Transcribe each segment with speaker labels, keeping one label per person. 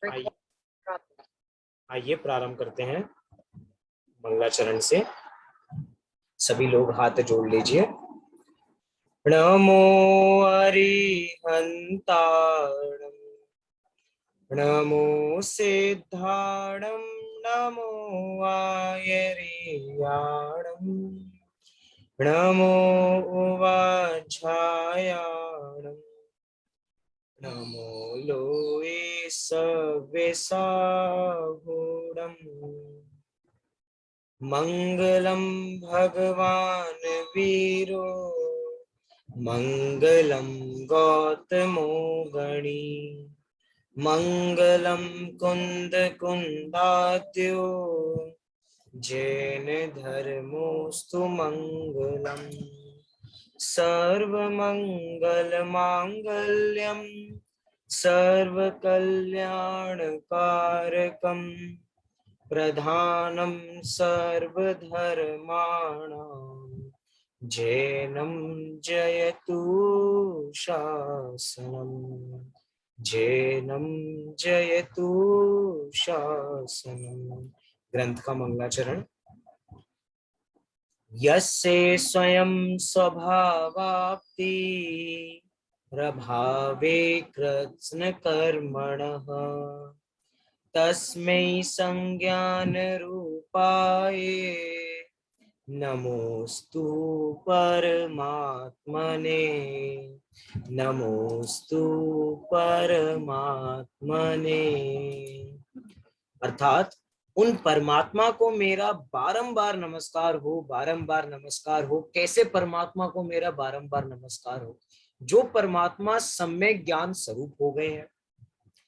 Speaker 1: आइए आइए प्रारंभ करते हैं मंगलाचरण से। सभी लोग हाथ जोड़ लीजिए। नमो अरिहंताणं नमो सिद्धाणं नमो आयर्याणं नमो उवाझायाणं नमो लोये सव्यसाहूणम् मंगलम भगवान वीरो मंगलम गौतमो गणी मंगलम कुंद कुंदाद्यो जैन धर्मोस्तु मंगलम सर्वमंगल मांगल्यम सर्वकल्याणकारकम प्रधानं सर्वधर्माणां जैनं जयतु शासनम् जैनं जयतु शासनम्। ग्रंथ का मंगलाचरण। यस्य स्वयं स्वभावाप्ति प्रभावे कृत्स्न कर्मणः तस्मै संज्ञान रूपाय नमोस्तु परमात्मने नमोस्तु परमात्मने। अर्थात उन परमात्मा को मेरा बारंबार नमस्कार हो, बारंबार नमस्कार हो। कैसे परमात्मा को मेरा बारंबार नमस्कार हो? जो परमात्मा सम्यक ज्ञान स्वरूप हो गए हैं।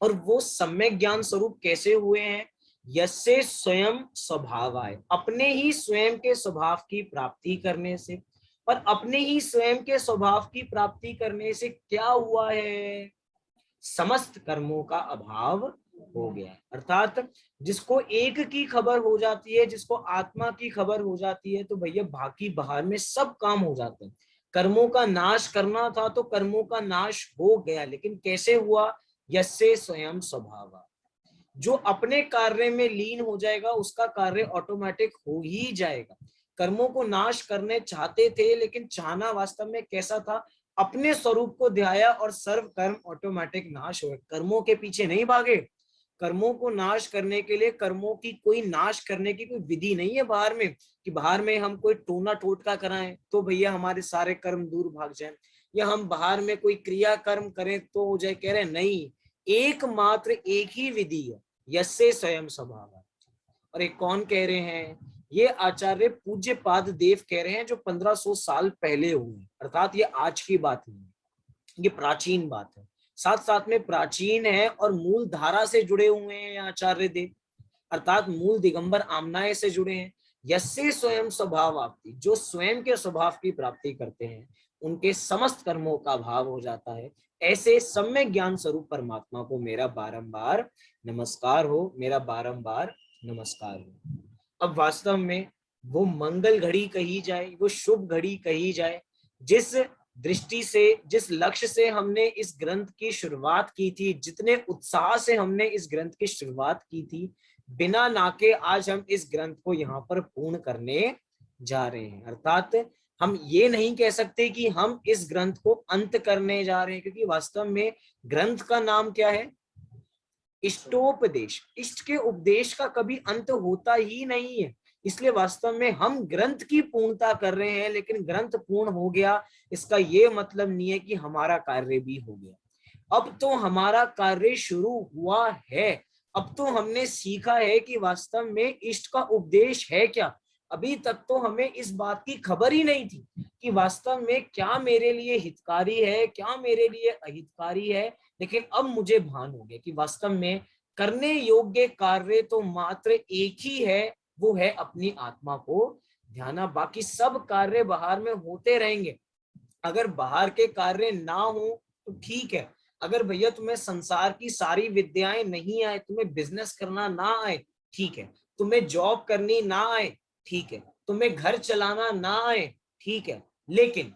Speaker 1: और वो सम्यक ज्ञान स्वरूप कैसे हुए हैं? यस्य स्वयं स्वभावाय, अपने ही स्वयं के स्वभाव की प्राप्ति करने से। और अपने ही स्वयं के स्वभाव की प्राप्ति करने से क्या हुआ है? समस्त कर्मों का अभाव हो गया है। अर्थात जिसको एक की खबर हो जाती है, जिसको आत्मा की खबर हो जाती है, तो भैया बाकी बाहर में सब काम हो जाते हैं। कर्मों का नाश करना था तो कर्मों का नाश हो गया, लेकिन कैसे हुआ? यस्य स्वयं स्वभाव। जो अपने कार्य में लीन हो जाएगा उसका कार्य ऑटोमेटिक हो ही जाएगा। कर्मों को नाश करने चाहते थे, लेकिन चाहना वास्तव में कैसा था? अपने स्वरूप को ध्याया और सर्व कर्म ऑटोमेटिक नाश हुए। कर्मों के पीछे नहीं भागे। कर्मों को नाश करने के लिए कर्मों की कोई नाश करने की कोई विधि नहीं है बाहर में, कि बाहर में हम कोई टोना टोटका कराएं तो भैया हमारे सारे कर्म दूर भाग जाएं, या हम बाहर में कोई क्रिया कर्म करें तो हो जाए। कह रहे नहीं, एकमात्र एक ही विधि है, यस्य स्वयं स्वभाव। और एक कौन कह रहे हैं? ये आचार्य पूज्य पाद देव कह रहे हैं, जो 1500 साल पहले हुए। अर्थात ये आज की बात नहीं है, ये प्राचीन बात है। साथ साथ में प्राचीन है और मूल धारा से जुड़े हुए हैं आचार्य देव, अर्थात मूल दिगंबर आमनाय से जुड़े हैं। यस्य स्वयं स्वभाव आपकी, जो स्वयं के स्वभाव की प्राप्ति करते हैं उनके समस्त कर्मों का भाव हो जाता है। ऐसे सम्यक ज्ञान स्वरूप परमात्मा को मेरा बारंबार नमस्कार हो, मेरा बारंबार नमस्कार हो। अब वास्तव में वो मंगल घड़ी कही जाए, वो शुभ घड़ी कही जाए, जिस दृष्टि से, जिस लक्ष्य से हमने इस ग्रंथ की शुरुआत की थी, जितने उत्साह से हमने इस ग्रंथ की शुरुआत की थी, बिना नाके आज हम इस ग्रंथ को यहाँ पर पूर्ण करने जा रहे हैं। अर्थात हम ये नहीं कह सकते कि हम इस ग्रंथ को अंत करने जा रहे हैं, क्योंकि वास्तव में ग्रंथ का नाम क्या है? इष्टोपदेश। इष्ट के उपदेश का कभी अंत होता ही नहीं है। इसलिए वास्तव में हम ग्रंथ की पूर्णता कर रहे हैं, लेकिन ग्रंथ पूर्ण हो गया इसका ये मतलब नहीं है कि हमारा कार्य भी हो गया। अब तो हमारा कार्य शुरू हुआ है। अब तो हमने सीखा है कि वास्तव में इष्ट का उपदेश है क्या। अभी तक तो हमें इस बात की खबर ही नहीं थी कि वास्तव में क्या मेरे लिए हितकारी है, क्या मेरे लिए अहितकारी है। लेकिन अब मुझे भान हो गया कि वास्तव में करने योग्य कार्य तो मात्र एक ही है, वो है अपनी आत्मा को ध्याना। बाकी सब कार्य बाहर में होते रहेंगे। अगर बाहर के कार्य ना हो तो ठीक है। अगर भैया तुम्हें संसार की सारी विद्याएं नहीं आए, तुम्हें बिजनेस करना ना आए, ठीक है। तुम्हें जॉब करनी ना आए, ठीक है। तुम्हें घर चलाना ना आए, ठीक है। लेकिन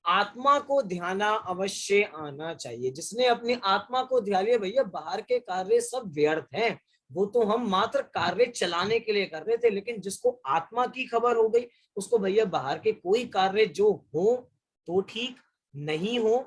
Speaker 1: आत्मा को ध्याना अवश्य आना चाहिए। जिसने अपनी आत्मा को ध्यान लिया, भैया बाहर के कार्य सब व्यर्थ हैं, वो तो हम मात्र कार्य चलाने के लिए कर रहे थे। लेकिन जिसको आत्मा की खबर हो गई, उसको भैया बाहर के कोई कार्य जो हो तो ठीक, नहीं हो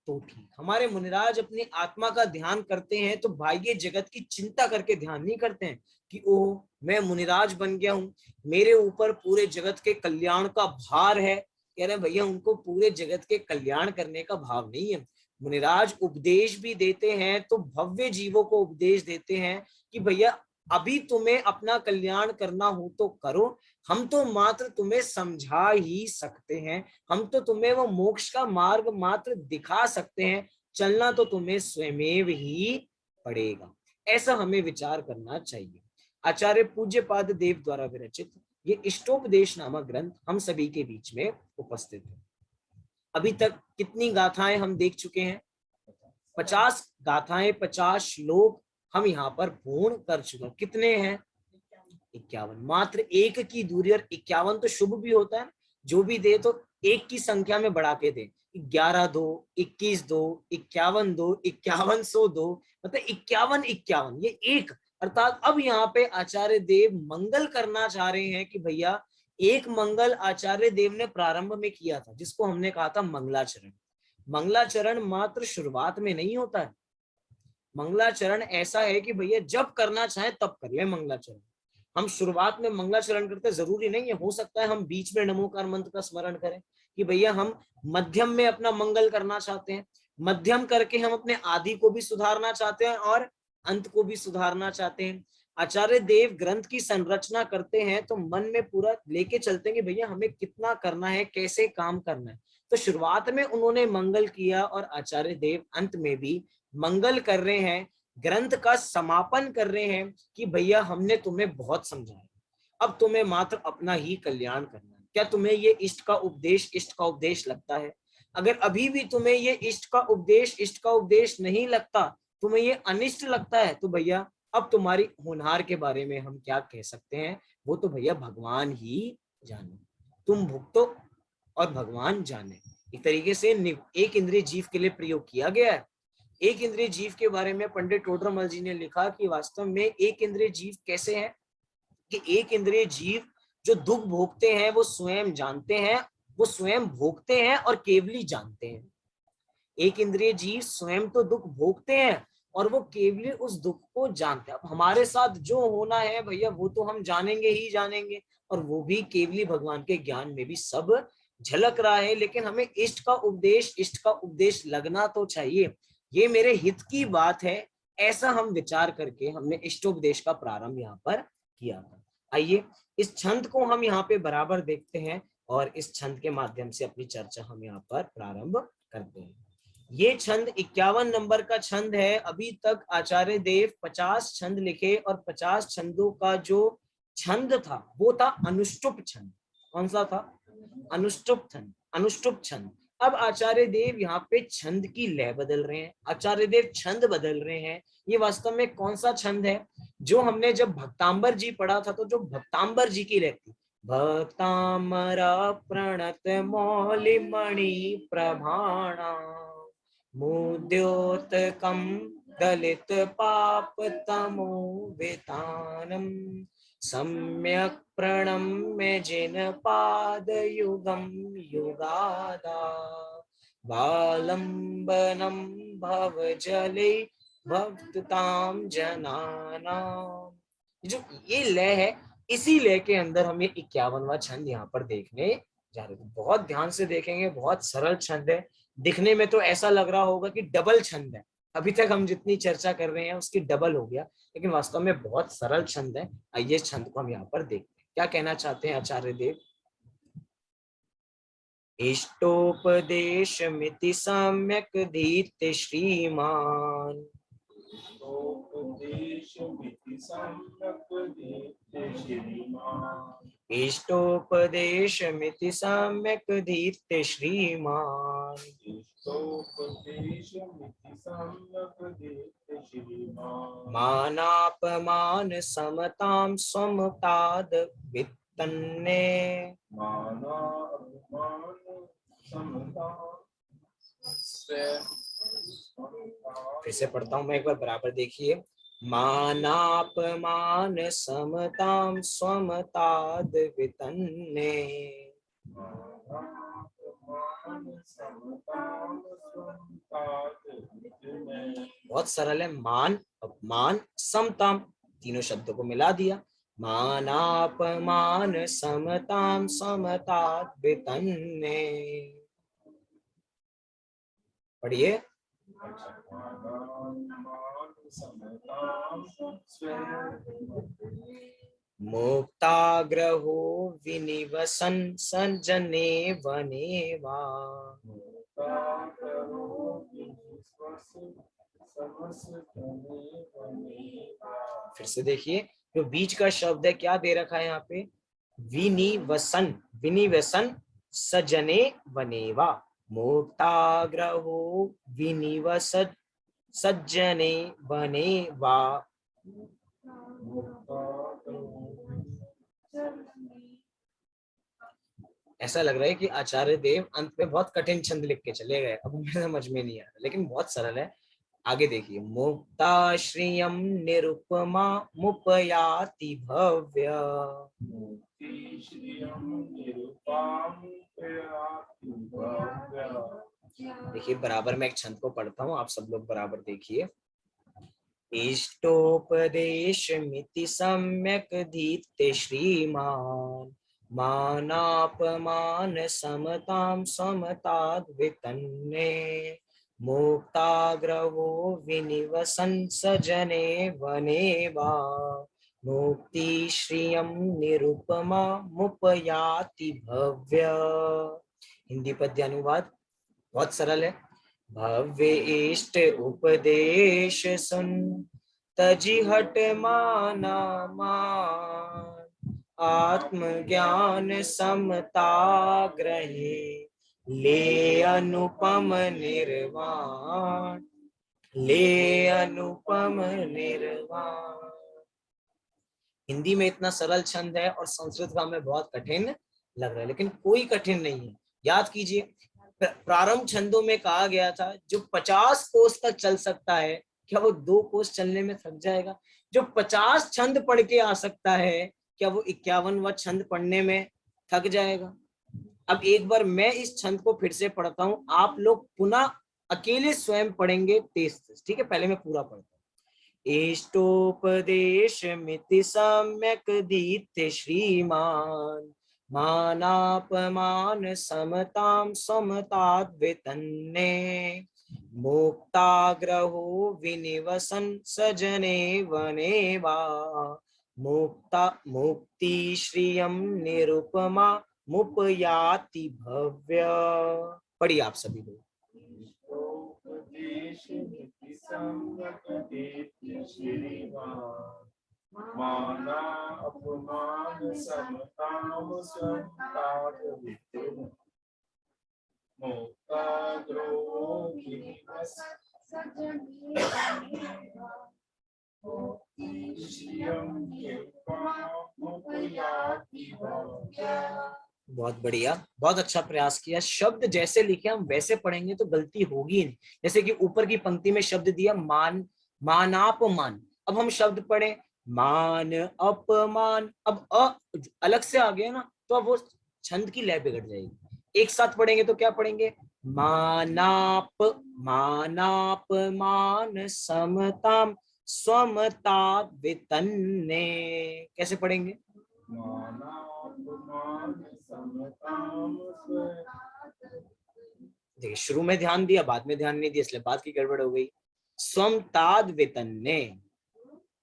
Speaker 1: तो ठीक। हमारे मुनिराज अपनी आत्मा का ध्यान करते हैं तो बाह्य जगत की चिंता करके ध्यान नहीं करते हैं कि ओह मैं मुनिराज बन गया हूं, मेरे ऊपर पूरे जगत के कल्याण का भार है। कह रहे भैया उनको पूरे जगत के कल्याण करने का भाव नहीं है। मुनिराज उपदेश भी देते हैं तो भव्य जीवों को उपदेश देते हैं कि भैया अभी तुम्हें अपना कल्याण करना हो तो करो, हम तो मात्र तुम्हें समझा ही सकते हैं, हम तो तुम्हें वो मोक्ष का मार्ग मात्र दिखा सकते हैं, चलना तो तुम्हें स्वयमेव ही पड़ेगा। ऐसा हमें विचार करना चाहिए। आचार्य पूज्यपाद देव द्वारा विरचित ये इष्टोपदेश नामक ग्रंथ हम सभी के बीच में उपस्थित है। अभी तक कितनी गाथाएं हम देख चुके हैं? 50 गाथाएं, 50 श्लोक हम यहाँ पर पूर्ण कर चुके हैं। कितने हैं? 51। मात्र एक की दूरी, और 51 तो शुभ भी होता है, जो भी दे तो एक की संख्या में बढ़ा के दे। 11 दो, 21 दो, 51 दो, 5100 दो, मतलब 51 51 ये एक। अर्थात अब यहाँ पे आचार्य देव मंगल करना चाह रहे हैं कि भैया एक मंगल आचार्य देव ने प्रारंभ में किया था, जिसको हमने कहा था मंगलाचरण। मंगलाचरण मात्र शुरुआत में नहीं होता है। मंगलाचरण ऐसा है कि भैया जब करना चाहे तब कर ले मंगलाचरण। हम शुरुआत में मंगलाचरण करते जरूरी नहीं है, हो सकता है हम बीच में नमोकार मंत्र का स्मरण करें कि भैया हम मध्यम में अपना मंगल करना चाहते हैं, मध्यम करके हम अपने आदि को भी सुधारना चाहते हैं और अंत को भी सुधारना चाहते हैं। आचार्य देव ग्रंथ की संरचना करते हैं तो मन में पूरा लेके चलते हैं कि भैया हमें कितना करना है, कैसे काम करना है। तो शुरुआत में उन्होंने मंगल किया और आचार्य देव अंत में भी मंगल कर रहे हैं, ग्रंथ का समापन कर रहे हैं कि भैया हमने तुम्हें बहुत समझाया, अब तुम्हें मात्र अपना ही कल्याण करना है। क्या तुम्हें ये इष्ट का उपदेश लगता है? अगर अभी भी तुम्हें ये इष्ट का उपदेश नहीं लगता, तुम्हें ये अनिष्ट लगता है, तो भैया अब तुम्हारी होनहार के बारे में हम क्या कह सकते हैं? वो तो भैया भगवान ही जाने। तुम भुगतो और भगवान जाने, एक तरीके से एक इंद्रिय जीव के लिए प्रयोग किया गया है। एक इंद्रिय जीव के बारे में पंडित टोडरमल जी ने लिखा कि वास्तव में एक इंद्रिय जीव कैसे है कि एक इंद्रिय जीव जो दुख भोगते हैं वो स्वयं जानते हैं, वो स्वयं भोगते हैं और केवली जानते हैं। एक इंद्रिय जीव स्वयं तो दुख भोगते हैं और वो केवली उस दुख को जानते हैं। अब हमारे साथ जो होना है भैया वो तो हम जानेंगे ही जानेंगे, और वो भी केवली भगवान के ज्ञान में भी सब झलक रहा है। लेकिन हमें इष्ट का उपदेश लगना तो चाहिए, ये मेरे हित की बात है, ऐसा हम विचार करके हमने इष्टोपदेश का प्रारंभ यहाँ पर किया था। आइए इस छंद को हम यहाँ पे बराबर देखते हैं और इस छंद के माध्यम से अपनी चर्चा हम यहाँ पर प्रारंभ करते हैं। ये छंद 51 नंबर का छंद है। अभी तक आचार्य देव 50 छंद लिखे और 50 छंदों का जो छंद था वो था अनुष्टुप छंद। कौन सा था? अनुष्टुप छंद। अब आचार्य देव यहाँ पे छंद की लय बदल रहे हैं, आचार्य देव छंद बदल रहे हैं। ये वास्तव में कौन सा छंद है? जो हमने जब भक्तांबर जी पढ़ा था, तो जो भक्तांबर जी की लय थी, भक्तामरा प्रणत मौलिमणि प्रभाणा मुद्योतकम दलित पाप तमो वेतानम सम्यक प्रणम्य जिन पाद युगम युगादा बालंबनम भव जले भक्तताम जनाना। जो ये लय है, इसी लय के अंदर हम ये 51वां छंद यहाँ पर देखने जा रहे थे। बहुत ध्यान से देखेंगे, बहुत सरल छंद है, दिखने में तो ऐसा लग रहा होगा कि डबल छंद है, अभी तक हम जितनी चर्चा कर रहे हैं उसकी डबल हो गया, लेकिन वास्तव में बहुत सरल छंद है। आइए छंद को हम यहाँ पर देखते हैं, क्या कहना चाहते हैं आचार्य देव। इष्टोपदेश मिति सम्यक दीप्ति श्रीमान इष्टोपदेश मिति सम्यक दीप्ति श्रीमान मानापमान समताम स्वमताद वित्तन्ने फिर से पढ़ता हूं मैं एक बार, बराबर देखिए। मानापमान समताम स्वमताद वितन्ने। बहुत सरल है। मान अपमान समताम, तीनों शब्दों को मिला दिया। मानापमान समताम समताद वितन्ने। पढ़िए। मुक्ताग्रहो विनिवसन सज्जने वने वा। फिर से देखिए, जो बीच का शब्द है क्या दे रखा है यहाँ पे? विनिवसन, विनिवसन सजने वनेवा। मुक्ताग्रहो विनिवस सज्जने वनेवा। ऐसा लग रहा है कि आचार्य देव अंत में बहुत कठिन छंद लिख के चले गए, अब मुझे समझ में नहीं आ रहा, लेकिन बहुत सरल है। आगे देखिए। मुक्ताश्रियम निरुपमा मुपयाति भव्य। देखिए बराबर मैं एक छंद को पढ़ता हूँ, आप सब लोग बराबर देखिए। इष्टोपदेश मिति सम्यक दीप्ते श्रीमान मानापमान समताम समताद वितन्ने। मुक्ताग्रवो विनिवसन सजने वने वा। मुक्ति श्रियम निरुपमा मुपयाति भव्य। हिंदी पद्यानुवाद बहुत सरल है। भव्य इष्ट उपदेश सुन तजी हट माना मान। आत्मज्ञान समता ग्रहे ले अनुपम निर्वाण। ले अनुपम निर्वाण। हिंदी में इतना सरल छंद है और संस्कृत का हमें बहुत कठिन लग रहा है, लेकिन कोई कठिन नहीं है। याद कीजिए, प्रारंभ छंदों में कहा गया था जो 50 कोस तक चल सकता है, क्या वो 2 कोस चलने में थक जाएगा? जो 50 छंद पढ़ के आ सकता है, क्या वो 51वां छंद पढ़ने में थक जाएगा? अब एक बार मैं इस छंद को फिर से पढ़ता हूं, आप लोग पुनः अकेले स्वयं पढ़ेंगे तेज तेज, ठीक है? पहले मैं पूरा पढ़ता हूँ। इष्टोपदेश मिति सम्यक दीप्ते श्रीमान मानापमान समताम समताद वितन्ने। मुक्ताग्रहो विनिवसन सजने वने वा। मुक्ता मुक्ति श्रियम निरुपमा मुपयाति भव्य। पढ़िए आप सभी लोग।
Speaker 2: माना अपमान समताम समताद वितन्ने। मुक्ताग्रो विनिवस सजने वनेवा। मुक्ति श्रियम निरुपमा मुपयाति भव्य।
Speaker 1: बहुत बढ़िया, बहुत अच्छा प्रयास किया। शब्द जैसे लिखे हम वैसे पढ़ेंगे तो गलती होगी नहीं। जैसे कि ऊपर की पंक्ति में शब्द दिया मान, मानापमान, अब हम शब्द पढ़े मान अपमान, अब अलग से आ गया ना, तो अब वो छंद की लय बिगड़ जाएगी। एक साथ पढ़ेंगे तो क्या पढ़ेंगे? मानाप मानापमान समताम स्वमता वितन्ने। कैसे पढ़ेंगे? देखिए शुरू में ध्यान दिया, बाद में ध्यान नहीं दिया, इसलिए बात की गड़बड़ हो गई। स्वम ताद वितन्ने,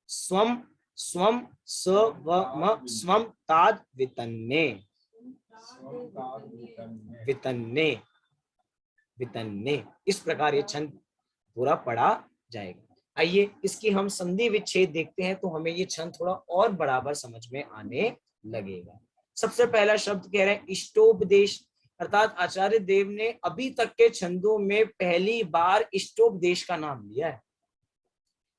Speaker 1: स्वम स्वम स्वम स्वम ताद वितन्ने। वितन्ने वितन्ने, इस प्रकार ये छंद पूरा पढ़ा जाएगा। आइए इसकी हम संधि विच्छेद देखते हैं, तो हमें ये छंद थोड़ा और बराबर समझ में आने लगेगा। सबसे पहला शब्द कह रहे हैं इष्टोपदेश, अर्थात आचार्य देव ने अभी तक के छंदों में पहली बार इष्टोपदेश का नाम लिया है।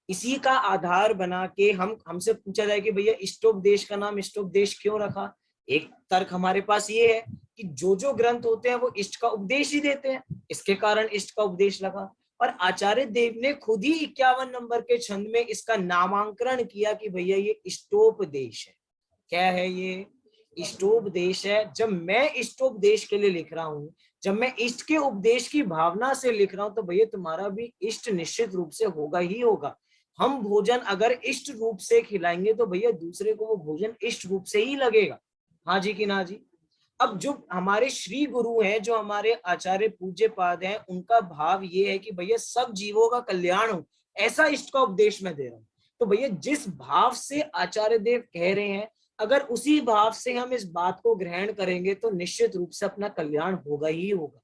Speaker 1: इसी का आधार बना के हमसे पूछा जाए कि भैया इष्टोपदेश का नाम इष्टोपदेश क्यों रखा, एक तर्क हमारे पास ये है कि जो ग्रंथ होते हैं वो इष्ट का उपदेश ही देते हैं, इसके कारण इष्ट का उपदेश लगा। और आचार्य देव ने खुद ही 51 नंबर के छंद में इसका नामांकन किया कि भैया ये इष्टोपदेश है। क्या है ये? इष्टोपदेश है। जब मैं इष्टोपदेश के लिए लिख रहा हूं, जब मैं इष्ट के उपदेश की भावना से लिख रहा हूं, तो भैया तुम्हारा भी इष्ट निश्चित रूप से होगा ही होगा। हम भोजन अगर इष्ट रूप से खिलाएंगे तो भैया दूसरे को वो भोजन इष्ट रूप से ही लगेगा। हाँ जी कि ना जी? अब जो हमारे श्री गुरु हैं, जो हमारे आचार्य पूज्य पाद हैं, उनका भाव ये है कि भैया सब जीवों का कल्याण हो, ऐसा इष्ट का उपदेश मैं दे रहा हूं। तो भैया जिस भाव से आचार्य देव कह रहे हैं, अगर उसी भाव से हम इस बात को ग्रहण करेंगे तो निश्चित रूप से अपना कल्याण होगा ही होगा।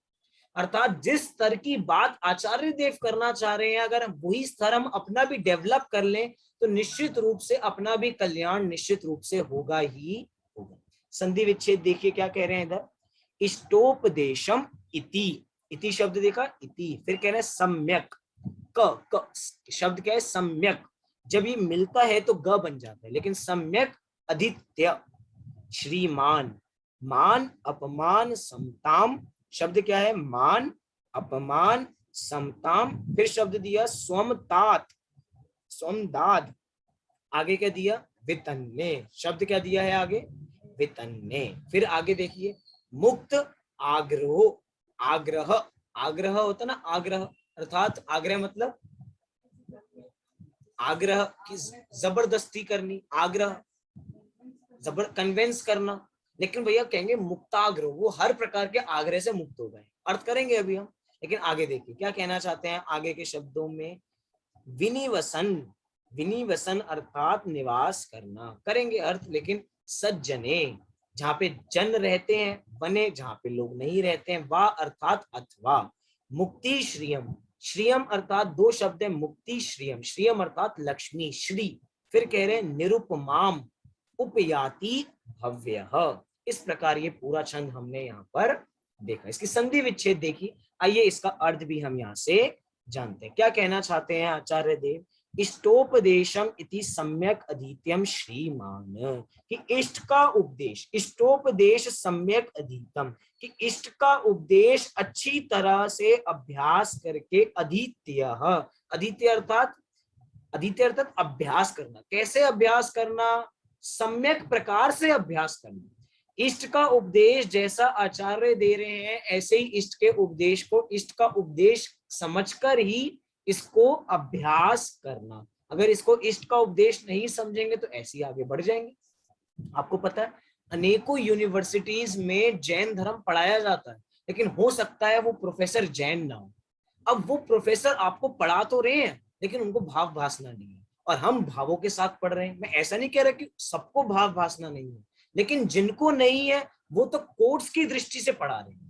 Speaker 1: अर्थात जिस स्तर की बात आचार्य देव करना चाह रहे हैं, अगर वही स्तर हम अपना भी डेवलप कर लें तो निश्चित रूप से अपना भी कल्याण निश्चित रूप से होगा ही होगा। संधि विच्छेद देखिए क्या कह रहे हैं इधर, इष्टोपदेशम इति, इति शब्द देखा, इति, फिर कह रहे हैं सम्यक, क शब्द क्या है? सम्यक। जब ये मिलता है तो ग बन जाता है, लेकिन सम्यक अधीत्य श्रीमान, मान अपमान समताम, शब्द क्या है? मान अपमान समताम, फिर शब्द दिया स्वमतात, स्वमदाद, आगे क्या दिया? वितन्ने, शब्द क्या दिया है आगे? वितन्ने। फिर आगे देखिए, मुक्त आग्रहो, आग्रह, आग्रह होता ना आग्रह, अर्थात आग्रह मतलब आग्रह की जबरदस्ती करनी, आग्रह जबर कन्वेंस करना। लेकिन भैया कहेंगे मुक्ताग्रह, वो हर प्रकार के आग्रह से मुक्त हो गए। अर्थ करेंगे अभी हम, लेकिन आगे देखिए क्या कहना चाहते हैं आगे के शब्दों में। विनिवसन, विनिवसन अर्थात निवास करना, करेंगे अर्थ, लेकिन सज्जने, जहाँ पे जन रहते हैं, वने जहाँ पे लोग नहीं रहते हैं, वा अर्थात अथवा, मुक्ति श्रियम, श्रियम अर्थात दो शब्द है, मुक्ति श्रियम, श्रियम अर्थात लक्ष्मी, श्री, फिर कह रहे हैं निरुपमाम उपयाति भव्य। इस प्रकार ये पूरा छंद हमने यहाँ पर देखा। इसकी संधि विच्छेद देखी, आइए इसका अर्थ भी हम यहाँ से जानते हैं। क्या कहना चाहते हैं आचार्य देव? इष्टोपदेशम इति सम्यक अधीत्यम श्रीमान, कि इष्ट का उपदेश, इष्टोपदेश सम्यक अधीतम, कि इष्ट का उपदेश अच्छी तरह से अभ्यास करके, अधीत्य, अधीत्य अर्थात, अधीत्य अर्थात अभ्यास करना। कैसे अभ्यास करना? सम्यक प्रकार से अभ्यास करना। इष्ट का उपदेश जैसा आचार्य दे रहे हैं, ऐसे ही इष्ट के उपदेश को इष्ट का उपदेश समझकर ही इसको अभ्यास करना। अगर इसको इष्ट का उपदेश नहीं समझेंगे तो ऐसे ही आगे बढ़ जाएंगे। आपको पता है अनेकों यूनिवर्सिटीज में जैन धर्म पढ़ाया जाता है, लेकिन हो सकता है वो प्रोफेसर जैन ना हो। अब वो प्रोफेसर आपको पढ़ा तो रहे हैं, लेकिन उनको भाव भासना नहीं है, और हम भावों के साथ पढ़ रहे हैं। मैं ऐसा नहीं कह रहा कि सबको भाव भासना नहीं है, लेकिन जिनको नहीं है वो तो कोर्स की दृष्टि से पढ़ा रहे हैं।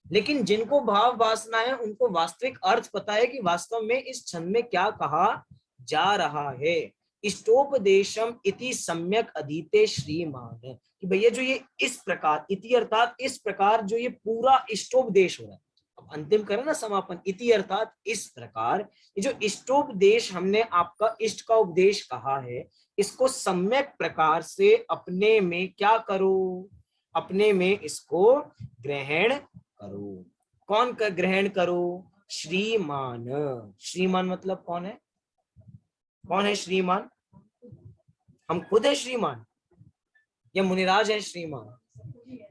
Speaker 1: लेकिन जिनको भाव वासना है उनको वास्तविक अर्थ पता है कि वास्तव में इस छंद में क्या कहा जा रहा है। इष्टोपदेशम इति सम्यक अधीते श्रीमान, कि भैया जो ये इस प्रकार, इति अर्थात इस प्रकार, जो ये पूरा इष्टोपदेश हो रहा है, अब अंतिम करें ना समापन, इति अर्थात इस प्रकार, ये जो इष्टोपदेश हमने आपका इष्ट का उपदेश कहा है, इसको सम्यक प्रकार से अपने में क्या करो? अपने में इसको ग्रहण करो। कौन का ग्रहण करो? श्रीमान। श्रीमान मतलब कौन है? कौन है श्रीमान? हम खुद है श्रीमान या मुनिराज है श्रीमान?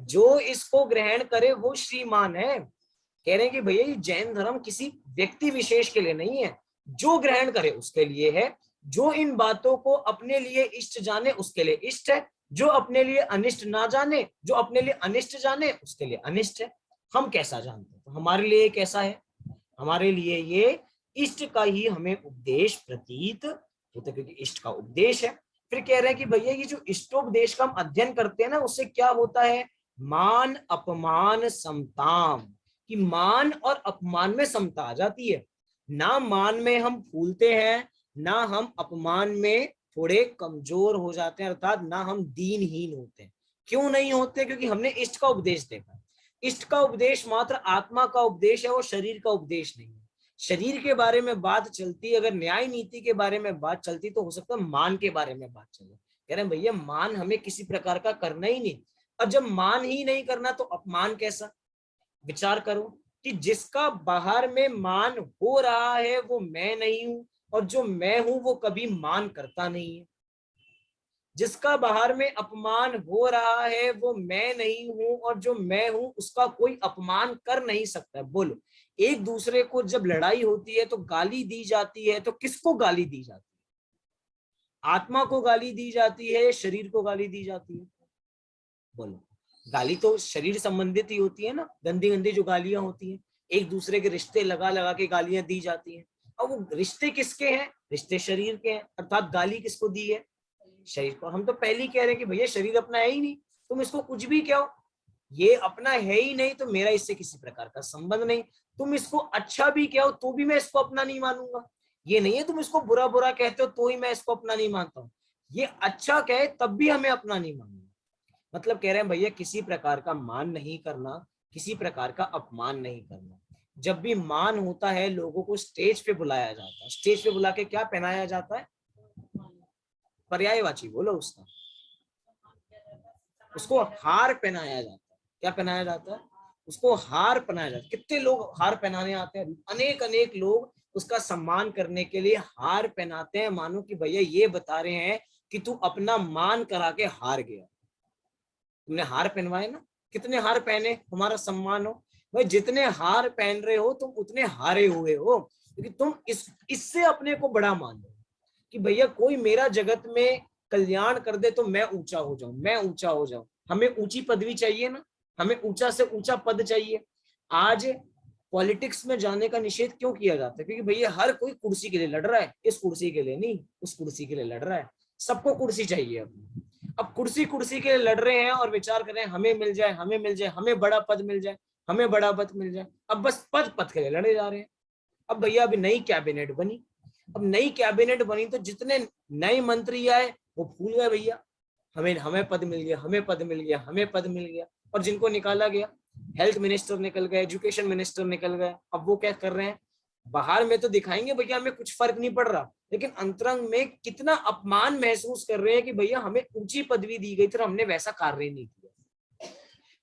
Speaker 1: जो इसको ग्रहण करे वो श्रीमान है। कह रहे हैं कि भैया ये जैन धर्म किसी व्यक्ति विशेष के लिए नहीं है, जो ग्रहण करे उसके लिए है। जो इन बातों को अपने लिए इष्ट जाने उसके लिए इष्ट है, जो अपने लिए अनिष्ट ना जाने, जो अपने लिए अनिष्ट जाने उसके लिए अनिष्ट है। हम कैसा जानते हैं? तो हमारे लिए कैसा है? हमारे लिए ये इष्ट का ही हमें उपदेश प्रतीत होता है, क्योंकि इष्ट का उपदेश है। फिर कह रहे हैं कि भैया ये जो इष्टोपदेश का हम अध्ययन करते हैं ना, उससे क्या होता है? मान अपमान समताम, कि मान और अपमान में समता आ जाती है। ना मान में हम फूलते हैं, ना हम अपमान में थोड़े कमजोर हो जाते हैं, अर्थात ना हम दीनहीन होते हैं। क्यों नहीं होते? क्योंकि हमने इष्ट का उपदेश देखा। इष्ट का उपदेश मात्र आत्मा का उपदेश है, वो शरीर का उपदेश नहीं है। शरीर के बारे में बात चलती, अगर न्याय नीति के बारे में बात चलती, तो हो सकता है मान के बारे में बात चले। कह रहे हैं भैया मान हमें किसी प्रकार का करना ही नहीं। और जब मान ही नहीं करना तो अपमान कैसा? विचार करो कि जिसका बाहर में मान हो रहा है वो मैं नहीं हूं, और जो मैं हूं वो कभी मान करता नहीं है। जिसका बाहर में अपमान हो रहा है वो मैं नहीं हूं, और जो मैं हूं उसका कोई अपमान कर नहीं सकता। बोलो, एक दूसरे को जब लड़ाई होती है तो गाली दी जाती है, तो किसको गाली दी जाती है? आत्मा को गाली दी जाती है, शरीर को गाली दी जाती है? बोलो, गाली तो शरीर संबंधित ही होती है ना, गंदी गंदी जो गालियां होती हैं, एक दूसरे के रिश्ते लगा लगा के गालियां दी जाती हैं। अब वो रिश्ते किसके हैं? रिश्ते शरीर के हैं, अर्थात गाली किसको दी है? शरीर को। हम तो पहले ही कह रहे हैं कि भैया शरीर अपना है ही नहीं, तुम इसको कुछ भी कहो, ये अपना है ही नहीं, तो मेरा इससे किसी प्रकार का संबंध नहीं। तुम इसको अच्छा भी कहो तो भी मैं इसको अपना नहीं मानूंगा। ये नहीं है तुम इसको बुरा बुरा कहते हो तो ही मैं इसको अपना नहीं मानता हूँ, ये अच्छा कहे तब भी हमें अपना नहीं मानूंगा। मतलब कह रहे हैं भैया किसी प्रकार का मान नहीं करना, किसी प्रकार का अपमान नहीं करना। जब भी मान होता है लोगों को स्टेज पे बुलाया जाता है, स्टेज पे बुला के क्या पहनाया जाता है? पर्यायवाची बोलो उसका, उसको हार पहनाया जाता है। क्या पहनाया जाता है? उसको हार पहनाया जाता है। कितने लोग हार पहनाने आते हैं, अनेक अनेक लोग उसका सम्मान करने के लिए हार पहनाते हैं, मानो कि भैया ये बता रहे हैं कि तू अपना मान करा के हार गया। तुमने हार पहनवाए ना, कितने हार पहने हमारा सम्मान हो? भाई जितने हार पहन रहे हो तुम उतने हारे हुए हो, क्योंकि तुम इससे अपने को बड़ा मान लो कि भैया कोई मेरा जगत में कल्याण कर दे तो मैं ऊंचा हो जाऊं, मैं ऊंचा हो जाऊं। हमें ऊंची पदवी चाहिए ना, हमें ऊंचा से ऊंचा पद चाहिए। आज पॉलिटिक्स में जाने का निषेध क्यों किया जाता है? क्योंकि भैया हर कोई कुर्सी के लिए लड़ रहा है, इस कुर्सी के लिए नहीं, उस कुर्सी के लिए लड़ रहा है। सबको कुर्सी चाहिए। अब कुर्सी कुर्सी के लिए लड़ रहे हैं और विचार कर रहे हैं हमें मिल जाए, हमें मिल जाए, हमें बड़ा पद मिल जाए, हमें बड़ा पद मिल जाए। अब बस पद पद के लिए लड़े जा रहे हैं। अब भैया अभी नई कैबिनेट बनी, अब नई कैबिनेट बनी तो जितने नए मंत्री आए वो भूल गए भैया हमें हमें पद मिल गया, हमें पद मिल गया, हमें पद मिल गया। और जिनको निकाला गया, हेल्थ मिनिस्टर निकल गए, एजुकेशन मिनिस्टर निकल गए, अब वो क्या कर रहे हैं? बाहर में तो दिखाएंगे भैया हमें कुछ फर्क नहीं पड़ रहा, लेकिन अंतरंग में कितना अपमान महसूस कर रहे हैं कि भैया हमें ऊंची पदवी दी गई थी, हमने वैसा कार्य नहीं किया।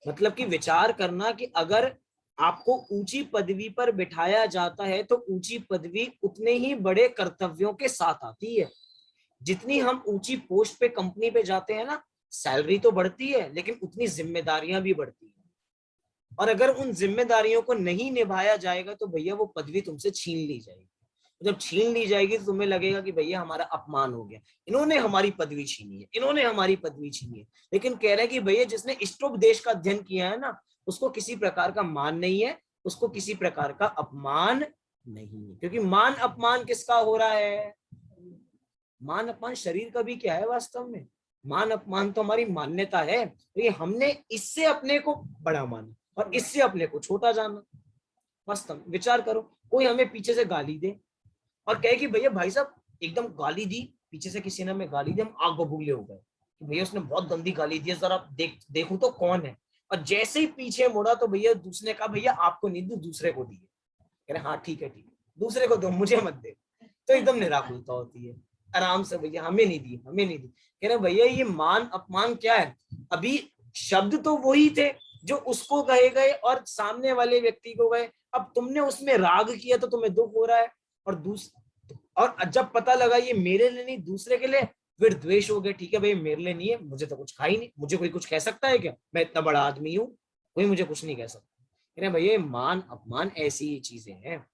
Speaker 1: मतलब कि विचार करना कि अगर आपको ऊंची पदवी पर बिठाया जाता है तो ऊंची पदवी उतने ही बड़े कर्तव्यों के साथ आती है। जितनी हम ऊंची पोस्ट पे कंपनी पे जाते हैं ना, सैलरी तो बढ़ती है लेकिन उतनी जिम्मेदारियां भी बढ़ती है। और अगर उन जिम्मेदारियों को नहीं निभाया जाएगा तो भैया वो पदवी तुमसे छीन ली जाएगी। जब छीन ली जाएगी तो तुम्हें लगेगा कि भैया हमारा अपमान हो गया, इन्होंने हमारी पदवी छीनी है, इन्होंने हमारी पदवी छीनी है। लेकिन कह रहे हैं कि भैया जिसने इष्टोपदेश का अध्ययन किया है ना, उसको किसी प्रकार का मान नहीं है, उसको किसी प्रकार का अपमान नहीं है। क्योंकि मान अपमान किसका हो रहा है? मान अपमान शरीर का भी क्या है वास्तव में? मान अपमान तो हमारी मान्यता है, तो ये हमने इससे अपने को बड़ा माना और इससे अपने को छोटा जाना। वास्तव में विचार करो, कोई हमें पीछे से गाली दे और कहे कि भैया भाई साहब एकदम गाली दी, पीछे से किसी ने हमें गाली दी, हम आग बबूले हो गए कि भैया उसने बहुत गंदी गाली दी है, जरा देखूं तो कौन है। और जैसे ही पीछे मुड़ा तो भैया दूसरे का भैया आपको नहीं दी, दूसरे को दी। कह रहे हाँ ठीक है ठीक है, दूसरे को दो, मुझे मत दे। तो एकदम निराकुलता होती है, आराम से भैया हमें नहीं दी, हमें नहीं दी। कह रहे भैया ये मान अपमान क्या है? अभी शब्द तो वही थे जो उसको कहे गए और सामने वाले व्यक्ति को गए, अब तुमने उसमें राग किया तो तुम्हें दुख हो रहा है। और जब पता लगा ये मेरे लिए नहीं दूसरे के लिए, फिर द्वेष हो गया। ठीक है भाई मेरे लिए नहीं है, मुझे तो कुछ खा ही नहीं, मुझे कोई कुछ कह सकता है क्या? मैं इतना बड़ा आदमी हूँ, कोई मुझे कुछ नहीं कह सकता। भैया मान अपमान ऐसी ही चीजें हैं।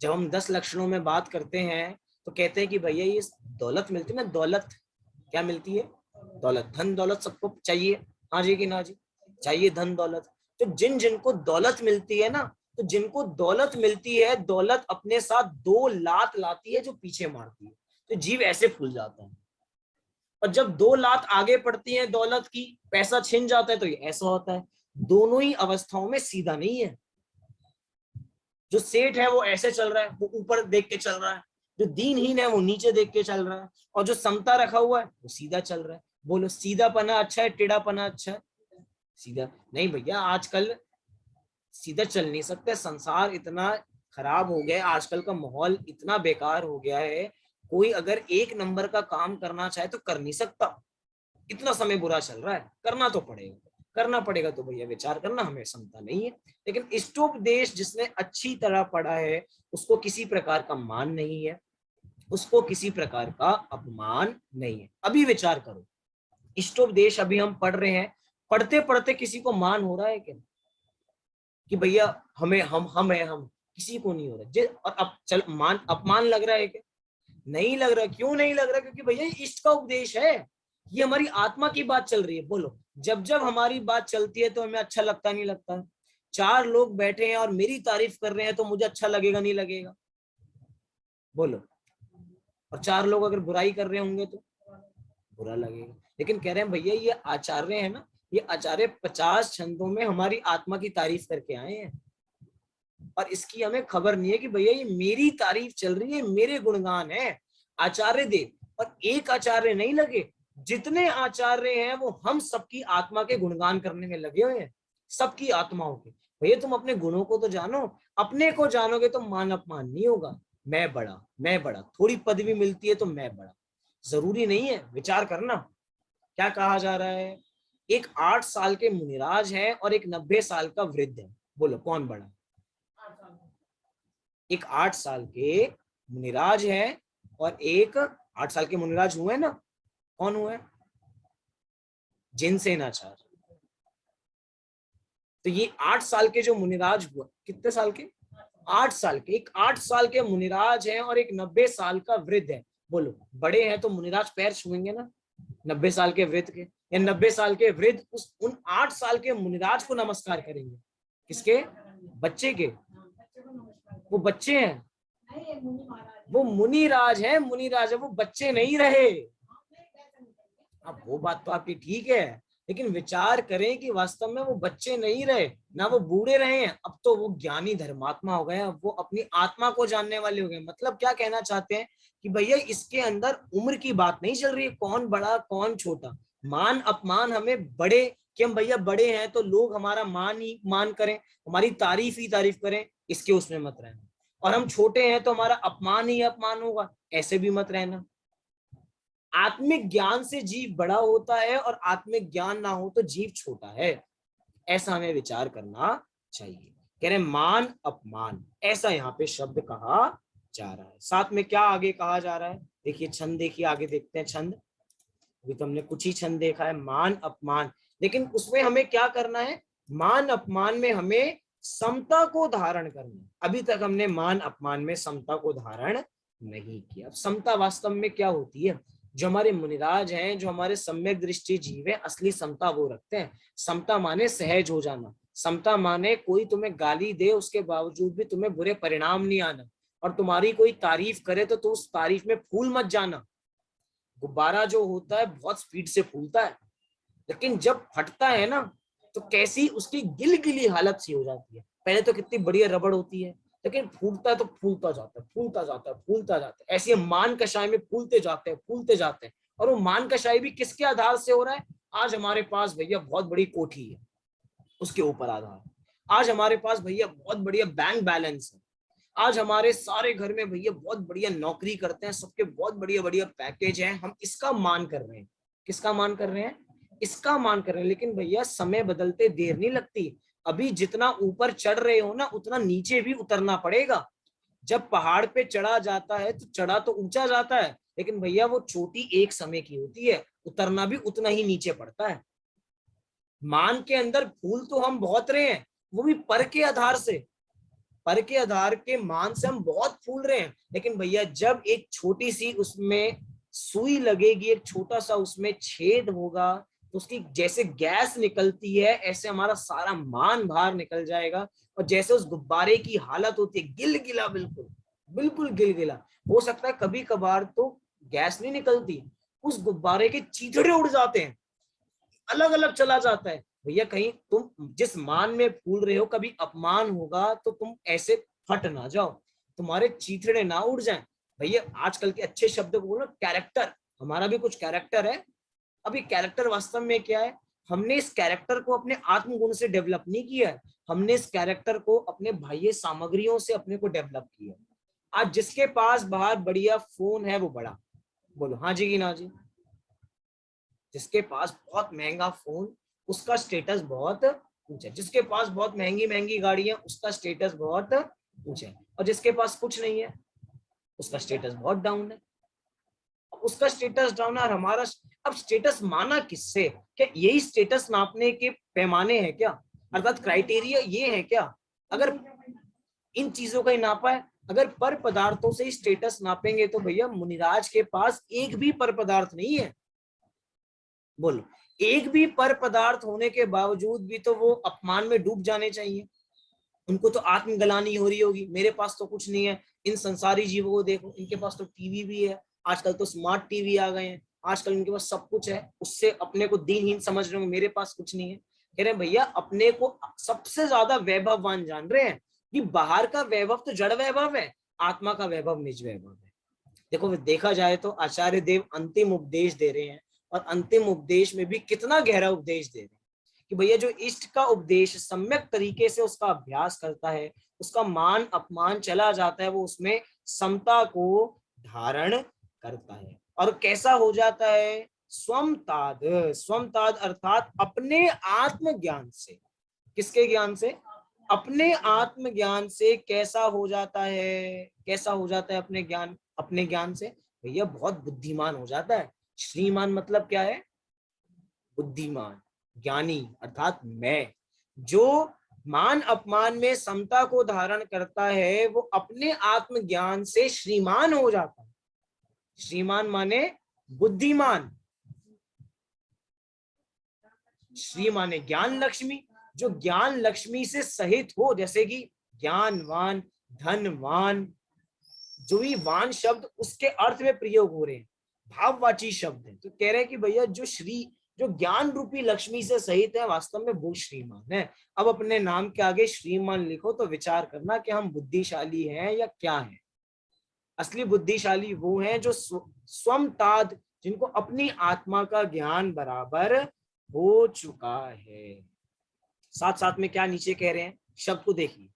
Speaker 1: जब हम 10 लक्षणों में बात करते हैं तो कहते हैं कि भैया ये दौलत मिलती है ना, दौलत क्या मिलती है? दौलत, धन दौलत सबको चाहिए, हाँ जी कि ना जी? चाहिए धन दौलत। तो जिन जिनको दौलत मिलती है ना, तो जिनको दौलत मिलती है, दौलत अपने साथ 2 लात लाती है जो पीछे मारती है, तो जीव ऐसे फूल जाता है। और जब 2 लात आगे पड़ती है दौलत की, पैसा छिन जाता है, तो ये ऐसा होता है। दोनों ही अवस्थाओं में सीधा नहीं है। जो सेठ है वो ऐसे चल रहा है, वो ऊपर देख के चल रहा है, जो दीनहीन है वो नीचे देख के चल रहा है, और जो समता रखा हुआ है वो सीधा चल रहा है। बोलो सीधा पना अच्छा है, टेढ़ा पना अच्छा है? सीधा नहीं भैया, आजकल सीधा चल नहीं सकते, संसार इतना खराब हो गया, आजकल का माहौल इतना बेकार हो गया है, कोई अगर 1 नंबर का काम करना चाहे तो कर नहीं सकता। इतना समय बुरा चल रहा है, करना तो पड़ेगा, करना पड़ेगा। तो भैया विचार करना, हमें क्षमता नहीं है। लेकिन इष्टोपदेश जिसने अच्छी तरह पढ़ा है उसको किसी प्रकार का मान नहीं है, उसको किसी प्रकार का अपमान नहीं है। अभी विचार करो, इष्टोपदेश अभी हम पढ़ रहे हैं, पढ़ते पढ़ते किसी को मान हो रहा है क्या कि भैया हमें हम है, हम किसी को नहीं हो रहा जे, और अब चल मान अपमान लग रहा है क्या? नहीं लग रहा। क्यों नहीं लग रहा? क्योंकि भैया इष्ट का उपदेश है, ये हमारी आत्मा की बात चल रही है। बोलो, जब जब हमारी बात चलती है तो हमें अच्छा लगता नहीं लगता? चार लोग बैठे हैं और मेरी तारीफ कर रहे हैं तो मुझे अच्छा लगेगा नहीं लगेगा? बोलो। और चार लोग अगर बुराई कर रहे होंगे तो बुरा लगेगा। लेकिन कह रहे हैं भैया ये आचार्य है ना, ये आचार्य 50 छंदों में हमारी आत्मा की तारीफ करके आए हैं, और इसकी हमें खबर नहीं है कि भैया ये मेरी तारीफ चल रही है, मेरे गुणगान है आचार्य देव। और एक आचार्य नहीं लगे, जितने आचार्य हैं वो हम सबकी आत्मा के गुणगान करने में लगे हुए हैं, सबकी आत्माओं के। भैया तुम अपने गुणों को तो जानो, अपने को जानोगे तो मान अपमान नहीं होगा। मैं बड़ा, मैं बड़ा, थोड़ी पदवी मिलती है तो मैं बड़ा, जरूरी नहीं है। विचार करना क्या कहा जा रहा है। एक 8 साल के मुनिराज है और एक 90 साल का वृद्ध है, बोलो कौन बड़ा? एक 8 साल के मुनिराज है और एक 8 साल के मुनिराज हुए ना, कौन हुए? जिनसेनाचार्य। तो ये 8 साल के जो मुनिराज हुआ, कितने साल के? 8 साल के। एक 8 साल के मुनिराज है और एक 90 साल का वृद्ध है। बोलो, बड़े हैं तो मुनिराज पैर छुएंगे ना 90 साल के वृद्ध के, या 90 साल के वृद्ध उन 8 साल के मुनिराज को नमस्कार करेंगे? किसके? बच्चे के। वो बच्चे हैं, वो मुनिराज है, मुनिराज है, वो बच्चे नहीं रहे। अब वो बात तो आपकी ठीक है, लेकिन विचार करें कि वास्तव में वो बच्चे नहीं रहे, ना वो बूढ़े रहे हैं, अब तो वो ज्ञानी धर्मात्मा हो गए, वो अपनी आत्मा को जानने वाले हो गए। मतलब क्या कहना चाहते हैं कि भैया इसके अंदर उम्र की बात नहीं चल रही है, कौन बड़ा कौन छोटा, मान अपमान हमें बड़े, कि हम भैया बड़े हैं तो लोग हमारा मान ही मान करें, हमारी तारीफ ही तारीफ करें, इसके उसमें मत रहना। और हम छोटे हैं तो हमारा अपमान ही अपमान होगा, ऐसे भी मत रहना। आत्मिक ज्ञान से जीव बड़ा होता है और आत्मिक ज्ञान ना हो तो जीव छोटा है, ऐसा हमें विचार करना चाहिए। कह रहे मान अपमान, ऐसा यहाँ पे शब्द कहा जा रहा है। साथ में क्या आगे कहा जा रहा है, देखिए छंद, देखिए आगे देखते हैं छंद। अभी तो हमने कुछ ही छंद देखा है, मान अपमान, लेकिन उसमें हमें क्या करना है? मान अपमान में हमें समता को धारण करना। अभी तक हमने मान अपमान में समता को धारण नहीं किया। अब समता वास्तव में क्या होती है? जो हमारे मुनिराज हैं, जो हमारे सम्यक दृष्टि जीव है, असली समता वो रखते हैं। समता माने सहज हो जाना, समता माने कोई तुम्हें गाली दे उसके बावजूद भी तुम्हें बुरे परिणाम नहीं आना, और तुम्हारी कोई तारीफ करे तो उस तारीफ में फूल मत जाना। गुब्बारा जो होता है बहुत स्पीड से फूलता है, लेकिन जब फटता है ना तो कैसी उसकी गिलगिली हालत सी हो जाती है। पहले तो कितनी बढ़िया रबड़ होती है, लेकिन फूटता है तो फूलता जाता है, फूलता जाता है, फूलता जाता है। ऐसे मान कषाय में फूलते जाते हैं, फूलते जाते हैं। और वो मान कषाय भी किसके आधार से हो रहा है? आज हमारे पास भैया बहुत बड़ी कोठी है, उसके ऊपर आधार। आज हमारे पास भैया बहुत बढ़िया बैंक बैलेंस है, आज हमारे सारे घर में भैया बहुत बढ़िया नौकरी करते हैं, सबके बहुत बढ़िया बढ़िया पैकेज हैं, हम इसका मान कर रहे हैं। किसका मान कर रहे हैं? इसका मान कर रहे हैं। लेकिन भैया समय बदलते देर नहीं लगती, अभी जितना ऊपर चढ़ रहे हो ना उतना नीचे भी उतरना पड़ेगा। जब पहाड़ पे चढ़ा जाता है तो चढ़ा तो ऊंचा जाता है, लेकिन भैया वो चोटी एक समय की होती है, उतरना भी उतना ही नीचे पड़ता है। मान के अंदर फूल तो हम बहुत रहे हैं, वो भी पर के आधार से, पर के आधार के मान से हम बहुत फूल रहे हैं। लेकिन भैया जब एक छोटी सी उसमें सुई लगेगी, एक छोटा सा उसमें छेद होगा, तो उसकी जैसे गैस निकलती है ऐसे हमारा सारा मान बाहर निकल जाएगा। और जैसे उस गुब्बारे की हालत होती है गिलगिला, बिल्कुल बिल्कुल गिलगिला, हो सकता है कभी कभार तो गैस नहीं निकलती, उस गुब्बारे के चीथड़े उड़ जाते हैं, अलग अलग चला जाता है। भैया कहीं तुम जिस मान में फूल रहे हो कभी अपमान होगा तो तुम ऐसे फट ना जाओ, तुम्हारे चीथड़े ना उड़ जाएं। भैया आजकल के अच्छे शब्द को बोलो कैरेक्टर, हमारा भी कुछ कैरेक्टर है। अभी कैरेक्टर वास्तव में क्या है? हमने इस कैरेक्टर को अपने आत्मगुण से डेवलप नहीं किया है, हमने इस कैरेक्टर को अपने बाह्य सामग्रियों से अपने को डेवलप किया। आज जिसके पास बाहर बढ़िया फोन है वो बड़ा, बोलो हाँ जी कि ना जी? जिसके पास बहुत महंगा फोन उसका स्टेटस बहुत ऊंचा है, जिसके पास बहुत महंगी महंगी गाड़ियां उसका स्टेटस बहुत ऊंचा है, और जिसके पास कुछ नहीं है उसका स्टेटस बहुत डाउन है। उसका स्टेटस डाउन है और हमारा, अब स्टेटस माना किससे? क्या यही स्टेटस नापने के पैमाने हैं क्या? अर्थात क्राइटेरिया ये है क्या? अगर इन चीजों का ही नापा है, अगर पर पदार्थों से ही स्टेटस नापेंगे तो भैया मुनिराज के पास एक भी पर पदार्थ नहीं है। बोलो, एक भी पर पदार्थ होने के बावजूद भी तो वो अपमान में डूब जाने चाहिए। उनको तो आत्मग्लानि हो रही होगी, मेरे पास तो कुछ नहीं है। इन संसारी जीवों को देखो, इनके पास तो टीवी भी है, आजकल तो स्मार्ट टीवी आ गए हैं, आजकल इनके पास सब कुछ है, उससे अपने को दीनहीन समझ रहे हो, मेरे पास कुछ नहीं है। कह रहे भैया अपने को सबसे ज्यादा वैभववान जान रहे हैं कि बाहर का वैभव तो जड़ वैभव है, आत्मा का वैभव निज वैभव है। देखो देखा जाए तो आचार्य देव अंतिम उपदेश दे रहे हैं, और अंतिम उपदेश में भी कितना गहरा उपदेश दे रहे हैं कि भैया जो इष्ट का उपदेश सम्यक तरीके से उसका अभ्यास करता है, उसका मान अपमान चला जाता है, वो उसमें समता को धारण करता है। और कैसा हो जाता है? स्वमताद। स्वमताद अर्थात अपने आत्मज्ञान से। किसके ज्ञान से? अपने आत्मज्ञान से कैसा हो जाता है? कैसा हो जाता है अपने ज्ञान, अपने ज्ञान से? भैया बहुत बुद्धिमान हो जाता है। श्रीमान मतलब क्या है? बुद्धिमान, ज्ञानी, अर्थात मैं। जो मान अपमान में समता को धारण करता है वो अपने आत्मज्ञान से श्रीमान हो जाता है। श्रीमान माने बुद्धिमान, श्री माने ज्ञान लक्ष्मी। जो ज्ञान लक्ष्मी से सहित हो, जैसे कि ज्ञानवान, धनवान, जो भी वान शब्द उसके अर्थ में प्रयोग हो रहे हैं, भाववाची शब्द है, तो कह रहे हैं कि भैया जो श्री, जो ज्ञान रूपी लक्ष्मी से सहित है, वास्तव में वो श्रीमान है। अब अपने नाम के आगे श्रीमान लिखो तो विचार करना कि हम बुद्धिशाली हैं या क्या है। असली बुद्धिशाली वो हैं जो स्वमताद, जिनको अपनी आत्मा का ज्ञान बराबर हो चुका है। साथ साथ में क्या नीचे कह रहे हैं, शब्द को देखिए।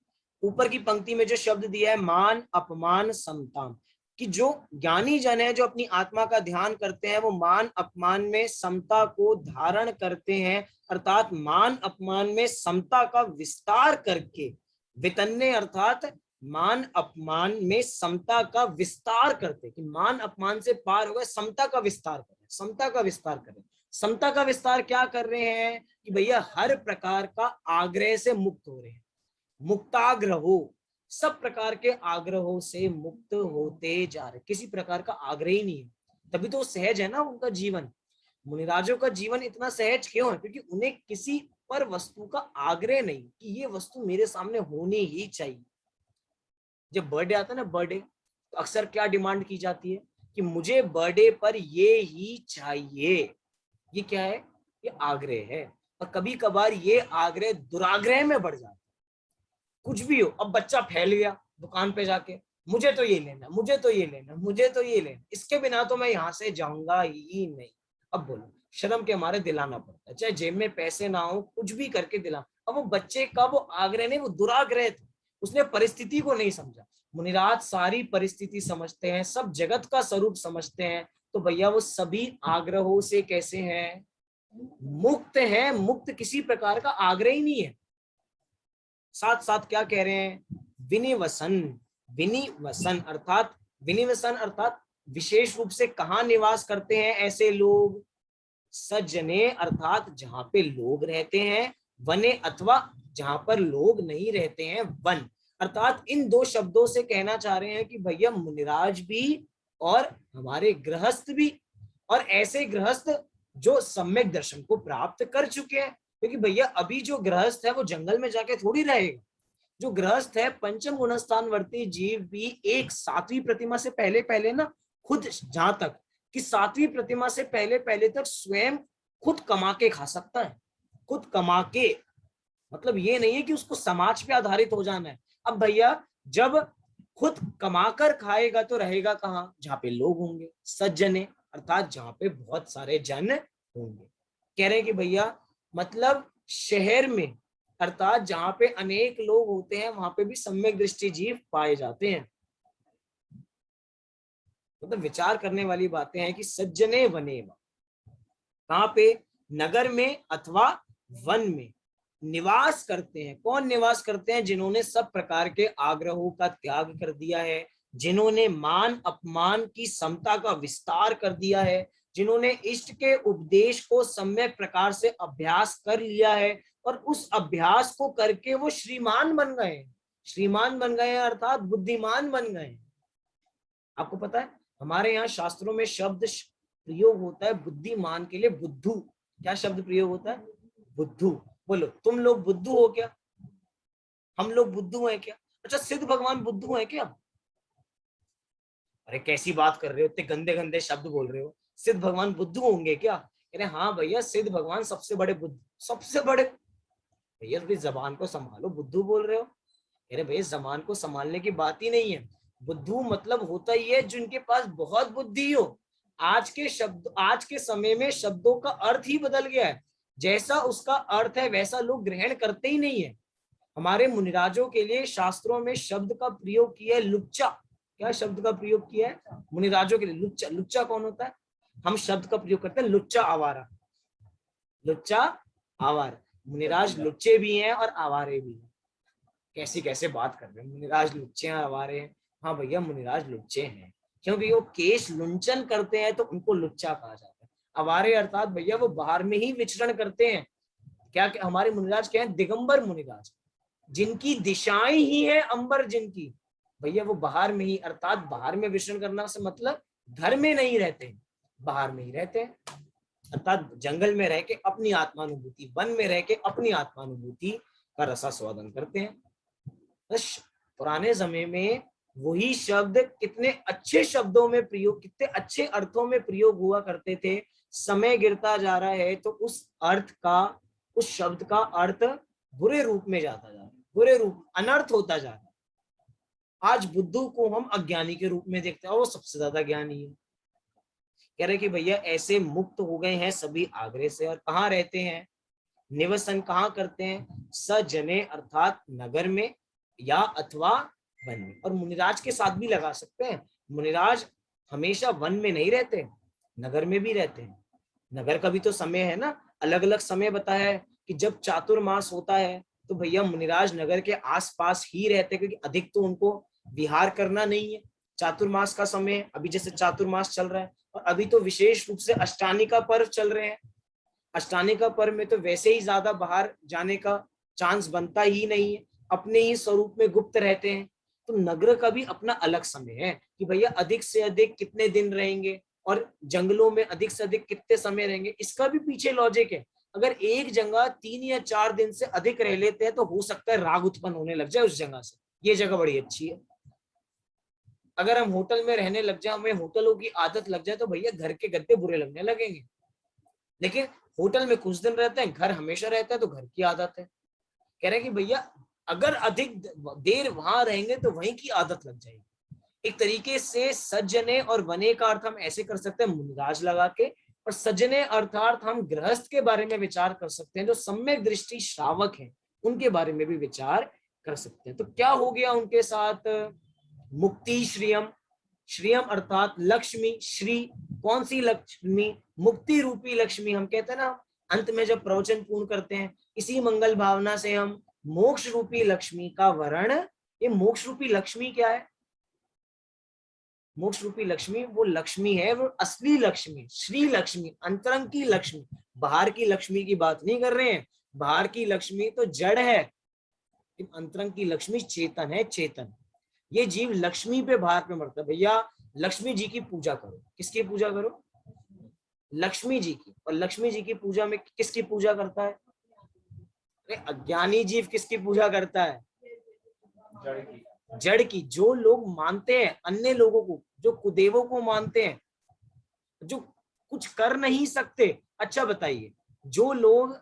Speaker 1: ऊपर की पंक्ति में जो शब्द दिया है मान अपमान समताम, कि जो ज्ञानी जन है जो अपनी आत्मा का ध्यान करते हैं वो मान अपमान में समता को धारण करते हैं, अर्थात मान अपमान में समता का विस्तार करके, वितन्ने अर्थात मान अपमान में समता का विस्तार करते, कि मान अपमान से पार हो गए, समता का विस्तार करें, समता का विस्तार करें। समता का विस्तार क्या कर रहे हैं? कि भैया हर प्रकार का आग्रह से मुक्त हो रहे हैं, मुक्ताग्रहो, सब प्रकार के आग्रहों से मुक्त होते जा रहे, किसी प्रकार का आग्रह ही नहीं है। तभी तो सहज है ना उनका जीवन। मुनिराजों का जीवन इतना सहज क्यों है? क्योंकि उन्हें किसी पर वस्तु का आग्रह नहीं कि ये वस्तु मेरे सामने होनी ही चाहिए। जब बर्थडे आता है ना, बर्थडे, तो अक्सर क्या डिमांड की जाती है कि मुझे बर्थडे पर ये ही चाहिए। ये क्या है? ये आग्रह है। और कभी कभार ये आग्रह दुराग्रह में बढ़ जाता है। कुछ भी हो, अब बच्चा फैल गया दुकान पे जाके, मुझे तो ये लेना, मुझे तो ये लेना, मुझे तो ये लेना, इसके बिना तो मैं यहाँ से जाऊंगा ही नहीं। अब बोलो, शर्म के हमारे दिलाना पड़ता है, चाहे जेब में पैसे ना हो, कुछ भी करके दिला। अब वो बच्चे का वो आग्रह नहीं, वो दुराग्रह था, उसने परिस्थिति को नहीं समझा। मुनिराज सारी परिस्थिति समझते हैं, सब जगत का स्वरूप समझते हैं, तो भैया वो सभी आग्रहों से कैसे हैं? मुक्त है। मुक्त, किसी प्रकार का आग्रह ही नहीं है। साथ साथ क्या कह रहे हैं? विनिवसन। विनिवसन अर्थात, विनिवसन अर्थात विशेष रूप से कहाँ निवास करते हैं ऐसे लोग? सज्जने अर्थात जहां पे लोग रहते हैं, वने अथवा जहां पर लोग नहीं रहते हैं, वन। अर्थात इन दो शब्दों से कहना चाह रहे हैं कि भैया मुनिराज भी और हमारे गृहस्थ भी, और ऐसे गृहस्थ जो सम्यक दर्शन को प्राप्त कर चुके हैं। क्योंकि भैया अभी जो गृहस्थ है वो जंगल में जाके थोड़ी रहेगा। जो गृहस्थ है, पंचम गुणस्थानवर्ती जीव भी एक सातवीं प्रतिमा से पहले पहले ना, खुद जहां तक कि सातवीं प्रतिमा से पहले पहले तक स्वयं खुद कमा के खा सकता है। खुद कमा के, मतलब ये नहीं है कि उसको समाज पे आधारित हो जाना है। अब भैया जब खुद कमाकर खाएगा तो रहेगा कहाँ? जहाँ पे लोग होंगे, सज्जने अर्थात जहाँ पे बहुत सारे जन होंगे। कह रहे हैं कि भैया मतलब शहर में, अर्थात जहाँ पे अनेक लोग होते हैं, वहां पे भी सम्यक दृष्टि जीव पाए जाते हैं। मतलब विचार करने वाली बातें हैं कि सज्जने वनेवा, कहाँ पे? नगर में अथवा वन में निवास करते हैं। कौन निवास करते हैं? जिन्होंने सब प्रकार के आग्रहों का त्याग कर दिया है, जिन्होंने मान अपमान की समता का विस्तार कर दिया है, जिन्होंने इष्ट के उपदेश को सम्यक प्रकार से अभ्यास कर लिया है, और उस अभ्यास को करके वो श्रीमान बन गए हैं। श्रीमान बन गए हैं अर्थात बुद्धिमान बन गए हैं। आपको पता है हमारे यहाँ शास्त्रों में शब्द प्रयोग होता है बुद्धिमान के लिए, बुद्धू। क्या शब्द प्रयोग होता है? बुद्धू। बोलो, तुम लोग बुद्धू हो क्या? हम लोग बुद्धू हैं क्या? अच्छा, सिद्ध भगवान बुद्धू हैं क्या? अरे कैसी बात कर रहे हो, इतने गंदे गंदे शब्द बोल रहे हो। सिद्ध भगवान बुद्धू होंगे क्या? कह रहे हाँ भैया, सिद्ध भगवान सबसे बड़े बुद्ध, सबसे बड़े। भैया थोड़ी जबान को संभालो, बुद्धू बोल रहे हो। कह रहे भैया जबान को संभालने की बात ही नहीं है। बुद्धू मतलब होता ही है जिनके पास बहुत बुद्धि हो। आज के समय में शब्दों का अर्थ ही बदल गया है। जैसा उसका अर्थ है वैसा लोग ग्रहण करते ही नहीं है। हमारे मुनिराजों के लिए शास्त्रों में शब्द का प्रयोग किया है लुच्चा। क्या शब्द का प्रयोग किया है मुनिराजों के लिए? लुच्चा। लुच्चा कौन होता है? हम शब्द का प्रयोग करते हैं लुच्चा आवारा। लुच्चा आवारा। मुनिराज लुच्चे भी हैं और आवारे भी हैं। कैसी कैसे बात कर रहे हैं, मुनिराज लुच्चे हैं आवारे हैं? हाँ भैया, मुनिराज लुच्चे हैं, क्योंकि वो केश लुंचन करते हैं तो उनको लुच्चा कहा जाता है। आवारे अर्थात भैया वो बाहर में ही विचरण करते हैं। क्या हमारे मुनिराज क्या है? दिगंबर मुनिराज, जिनकी दिशाएं ही है अंबर जिनकी। भैया वो बाहर में ही, अर्थात बाहर में विचरण करना से मतलब घर में नहीं रहते, बाहर में ही रहते हैं। अर्थात जंगल में रह के अपनी आत्मानुभूति, वन में रह के अपनी आत्मानुभूति का रसास्वादन करते हैं। बस पुराने समय में वही शब्द कितने अच्छे शब्दों में प्रयोग, कितने अच्छे अर्थों में प्रयोग हुआ करते थे। समय गिरता जा रहा है तो उस अर्थ का, उस शब्द का अर्थ बुरे रूप में जाता जा रहा है, बुरे रूप, अनर्थ होता जा रहा है। आज बुद्धू को हम अज्ञानी के रूप में देखते हैं और वो सबसे ज्यादा ज्ञानी है। कह रहे कि भैया ऐसे मुक्त हो गए हैं सभी आग्रह से, और कहाँ रहते हैं? निवसन कहाँ करते हैं? सजने अर्थात नगर में या अथवा वन में। और मुनिराज के साथ भी लगा सकते हैं। मुनिराज हमेशा वन में नहीं रहते, नगर में भी रहते हैं। नगर का भी तो समय है ना, अलग अलग समय बताया है कि जब चातुर्मास होता है तो भैया मुनिराज नगर के आसपास ही रहते, क्योंकि अधिक तो उनको विहार करना नहीं है। चातुर्मास का समय, अभी जैसे चातुर्मास चल रहा है, और अभी तो विशेष रूप से अष्टानी का पर्व चल रहे हैं। अष्टानी का पर्व में तो वैसे ही ज्यादा बाहर जाने का चांस बनता ही नहीं है, अपने ही स्वरूप में गुप्त रहते हैं। तो नगर का भी अपना अलग समय है कि भैया अधिक से अधिक कितने दिन रहेंगे, और जंगलों में अधिक से अधिक कितने समय रहेंगे। इसका भी पीछे लॉजिक है। अगर एक जगह 3 या 4 दिन से अधिक रह लेते हैं तो हो सकता है राग उत्पन्न होने लग जाए उस जगह से। ये जगह बड़ी अच्छी है। अगर हम होटल में रहने लग जाए, हमें होटलों की आदत लग जाए, तो भैया घर के गद्दे बुरे लगने लगेंगे। लेकिन होटल में कुछ दिन रहते हैं, घर हमेशा रहता है, तो घर की आदत है। कह रहे हैं कि भैया अगर अधिक देर वहां रहेंगे तो वहीं की आदत लग जाएगी। एक तरीके से सज्जने और वने का अर्थ हम ऐसे कर सकते हैं मुनिराज लगा के, और सज्जने अर्थात हम गृहस्थ के बारे में विचार कर सकते हैं, जो सम्यक दृष्टि श्रावक हैं उनके बारे में भी विचार कर सकते हैं। तो क्या हो गया उनके साथ? मुक्ति श्रियम। श्रियम अर्थात लक्ष्मी। श्री कौन सी लक्ष्मी? मुक्ति रूपी लक्ष्मी। हम कहते हैं ना, अंत में जब प्रवचन पूर्ण करते हैं, इसी मंगल भावना से हम मोक्ष रूपी लक्ष्मी का वर्ण। ये मोक्ष रूपी लक्ष्मी क्या है? मोक्ष रूपी लक्ष्मी वो लक्ष्मी है, वो असली लक्ष्मी, श्री लक्ष्मी, अंतरंग की लक्ष्मी। बाहर की लक्ष्मी की बात नहीं कर रहे हैं। बाहर की लक्ष्मी तो जड़ है, अंतरंग की लक्ष्मी चेतन है, चेतन। ये जीव लक्ष्मी पे भार पे मरता है। भैया लक्ष्मी जी की पूजा करो। किसकी पूजा करो? लक्ष्मी जी की। और लक्ष्मी जी की पूजा में किसकी पूजा करता है? अरे अज्ञानी जीव किसकी पूजा करता है?
Speaker 2: जड़ की।
Speaker 1: जड़ की। जो लोग मानते हैं अन्य लोगों को, जो कुदेवों को मानते हैं, जो कुछ कर नहीं सकते। अच्छा बताइए, जो लोग,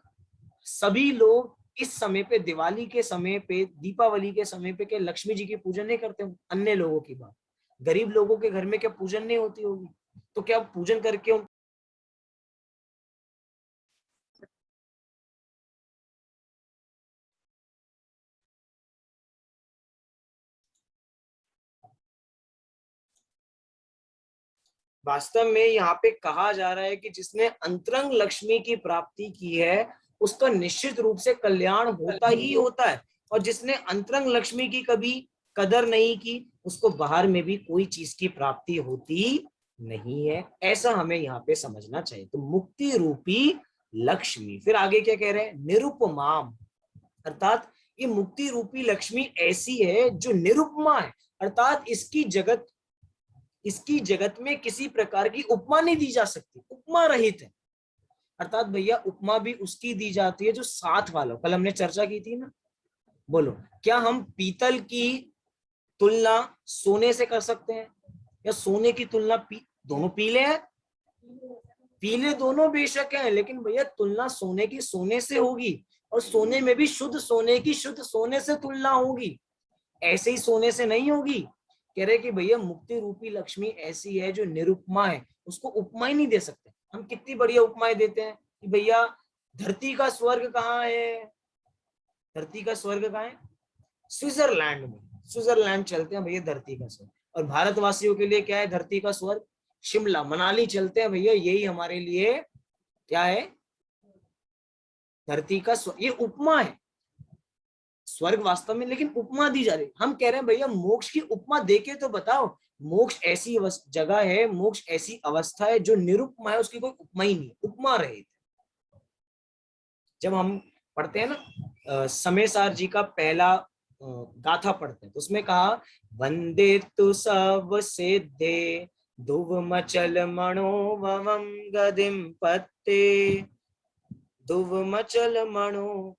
Speaker 1: सभी लोग इस समय पे, दिवाली के समय पे, दीपावली के समय पे, क्या लक्ष्मी जी की पूजन नहीं करते? अन्य लोगों की बात, गरीब लोगों के घर में क्या पूजन नहीं होती होगी? तो क्या पूजन करके वास्तव में यहाँ पे कहा जा रहा है कि जिसने अंतरंग लक्ष्मी की प्राप्ति की है उसका निश्चित रूप से कल्याण होता ही होता है, और जिसने अंतरंग लक्ष्मी की कभी कदर नहीं की उसको बाहर में भी कोई चीज की प्राप्ति होती नहीं है। ऐसा हमें यहाँ पे समझना चाहिए। तो मुक्ति रूपी लक्ष्मी, फिर आगे क्या कह रहे हैं, निरुपमाम, अर्थात ये मुक्ति रूपी लक्ष्मी ऐसी है जो निरुपमा है, अर्थात इसकी जगत में किसी प्रकार की उपमा नहीं दी जा सकती, उपमा रहित है। अर्थात भैया उपमा भी उसकी दी जाती है जो साथ वाला, कल हमने चर्चा की थी ना। बोलो, क्या हम पीतल की तुलना सोने से कर सकते हैं, या सोने की तुलना दोनों पीले हैं, पीले दोनों बेशक हैं, लेकिन भैया तुलना सोने की सोने से होगी, और सोने में भी शुद्ध सोने की शुद्ध सोने से तुलना होगी, ऐसे ही सोने से नहीं होगी। कह रहे कि भैया मुक्ति रूपी लक्ष्मी ऐसी है जो निरुपमा है, उसको उपमा ही नहीं दे सकते। हम कितनी बढ़िया उपमाएं देते हैं कि भैया धरती का स्वर्ग कहाँ है, धरती का स्वर्ग कहाँ है, स्विट्जरलैंड में, स्विट्जरलैंड चलते हैं भैया धरती का स्वर्ग। और भारतवासियों के लिए क्या है धरती का स्वर्ग, शिमला मनाली चलते हैं भैया, यही हमारे लिए क्या है, धरती का स्वर्ग। ये उपमा है, स्वर्ग वास्तव में लेकिन उपमा दी जा रही। हम कह रहे हैं भैया मोक्ष की उपमा देके तो बताओ। मोक्ष ऐसी जगह है, मोक्ष ऐसी अवस्था है जो निरुपमा है, उसकी कोई उपमा ही नहीं, उपमा रहित। जब हम पढ़ते हैं ना समय सार जी का पहला गाथा पढ़ते हैं तो उसमें कहा, वंदे तु सब सिद्धे ध्रुव मचल मनोभवम गदिम पत्ते, ध्रुव मचल मनो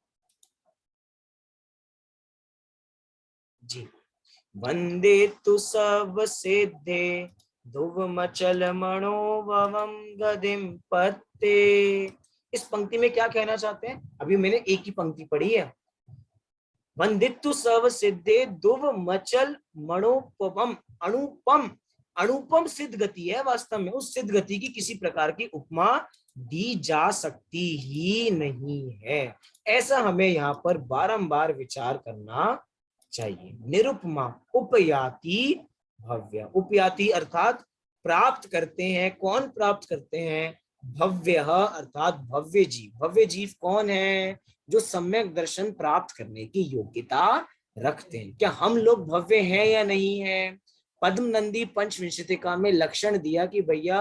Speaker 1: जी, वंदे तु सब सिद्धे ध्रुव मचल मनोभवम गदिम पत्ते। इस पंक्ति में क्या कहना चाहते हैं, अभी मैंने एक ही पंक्ति पढ़ी है, वंदितु सब सिद्धे ध्रुव मचल मनोपम, अनुपम, अनुपम सिद्ध गति है। वास्तव में उस सिद्ध गति की किसी प्रकार की उपमा दी जा सकती ही नहीं है। ऐसा हमें यहाँ पर बारंबार विचार करना चाहिए। निरुपमा, उपयाति भव्य, उपयाति अर्थात प्राप्त करते हैं, कौन प्राप्त करते हैं, भव्य अर्थात भव्य जीव। भव्य जीव कौन है, जो सम्यक दर्शन प्राप्त करने की योग्यता रखते हैं। क्या हम लोग भव्य हैं या नहीं है। पद्म नंदी पंचविंशतिका में लक्षण दिया कि भैया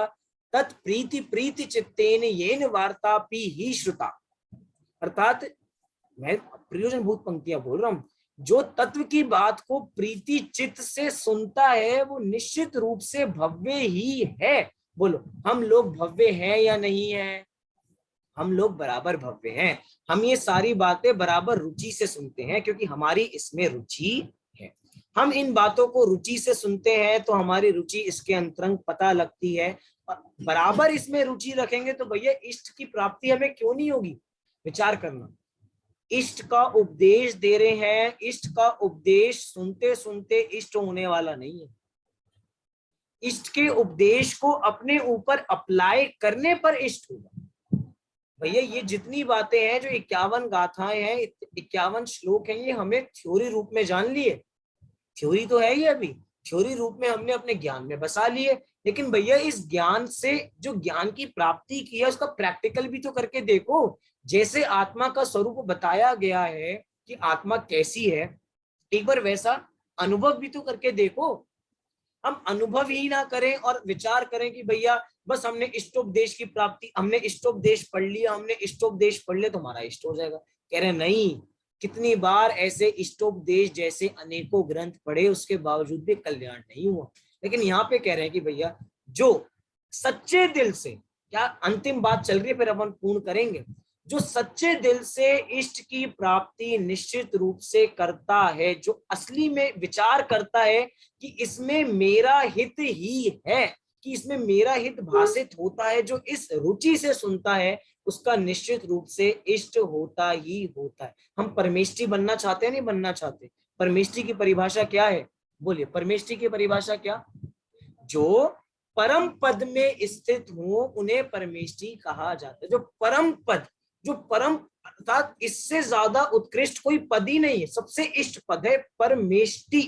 Speaker 1: तत्प्रीति प्रीति चित्तेन येन वार्तापि ही श्रुता, अर्थात मैं प्रयोजनभूत पंक्तियां बोल रहा हूं, जो तत्व की बात को प्रीति चित्त से सुनता है वो निश्चित रूप से भव्य ही है। बोलो, हम लोग भव्य हैं या नहीं है, हम लोग बराबर भव्य हैं। हम ये सारी बातें बराबर रुचि से सुनते हैं क्योंकि हमारी इसमें रुचि है। हम इन बातों को रुचि से सुनते हैं तो हमारी रुचि इसके अंतरंग पता लगती है, और बराबर इसमें रुचि रखेंगे तो भैया इष्ट की प्राप्ति हमें क्यों नहीं होगी। विचार करना, इष्ट का उपदेश दे रहे हैं, इष्ट का उपदेश सुनते सुनते इष्ट होने वाला नहीं है। इष्ट के उपदेश को अपने ऊपर अप्लाई करने पर इष्ट होगा। भैया ये जितनी बातें हैं, जो 51 गाथाएं हैं, 51 श्लोक हैं, ये हमने थ्योरी रूप में जान लिए। थ्योरी तो है ही, अभी थ्योरी रूप में हमने अपने ज्ञान में बसा लिए, लेकिन भैया इस ज्ञान से जो ज्ञान की प्राप्ति की है उसका प्रैक्टिकल भी तो करके देखो। जैसे आत्मा का स्वरूप बताया गया है कि आत्मा कैसी है, एक बार वैसा अनुभव भी तो करके देखो। हम अनुभव ही ना करें और विचार करें कि भैया बस हमने इष्टोपदेश की प्राप्ति, हमने इष्टोपदेश पढ़ लिया, हमने इष्टोपदेश पढ़ लिया तो हमारा इष्ट हो जाएगा। कह रहे नहीं, कितनी बार ऐसे इष्टोपदेश जैसे अनेकों ग्रंथ पढ़े उसके बावजूद भी कल्याण नहीं हुआ। लेकिन यहाँ पे कह रहे हैं कि भैया जो सच्चे दिल से, क्या अंतिम बात चल रही है फिर अपन पूर्ण करेंगे, जो सच्चे दिल से इष्ट की प्राप्ति निश्चित रूप से करता है, जो असली में विचार करता है कि इसमें मेरा हित ही है, कि इसमें मेरा हित भाषित होता है, जो इस रुचि से सुनता है उसका निश्चित रूप से इष्ट होता ही होता है। हम परमेष्ठी बनना चाहते हैं, नहीं बनना चाहते। परमेष्ठी की परिभाषा क्या है, बोलिए परमेष्ठी की परिभाषा क्या। जो परम पद में स्थित हो उन्हें परमेष्ठी कहा जाता है। जो परम पद, जो परम अर्थात इससे ज्यादा उत्कृष्ट कोई पद ही नहीं है, सबसे इष्ट पद है परमेष्ठी।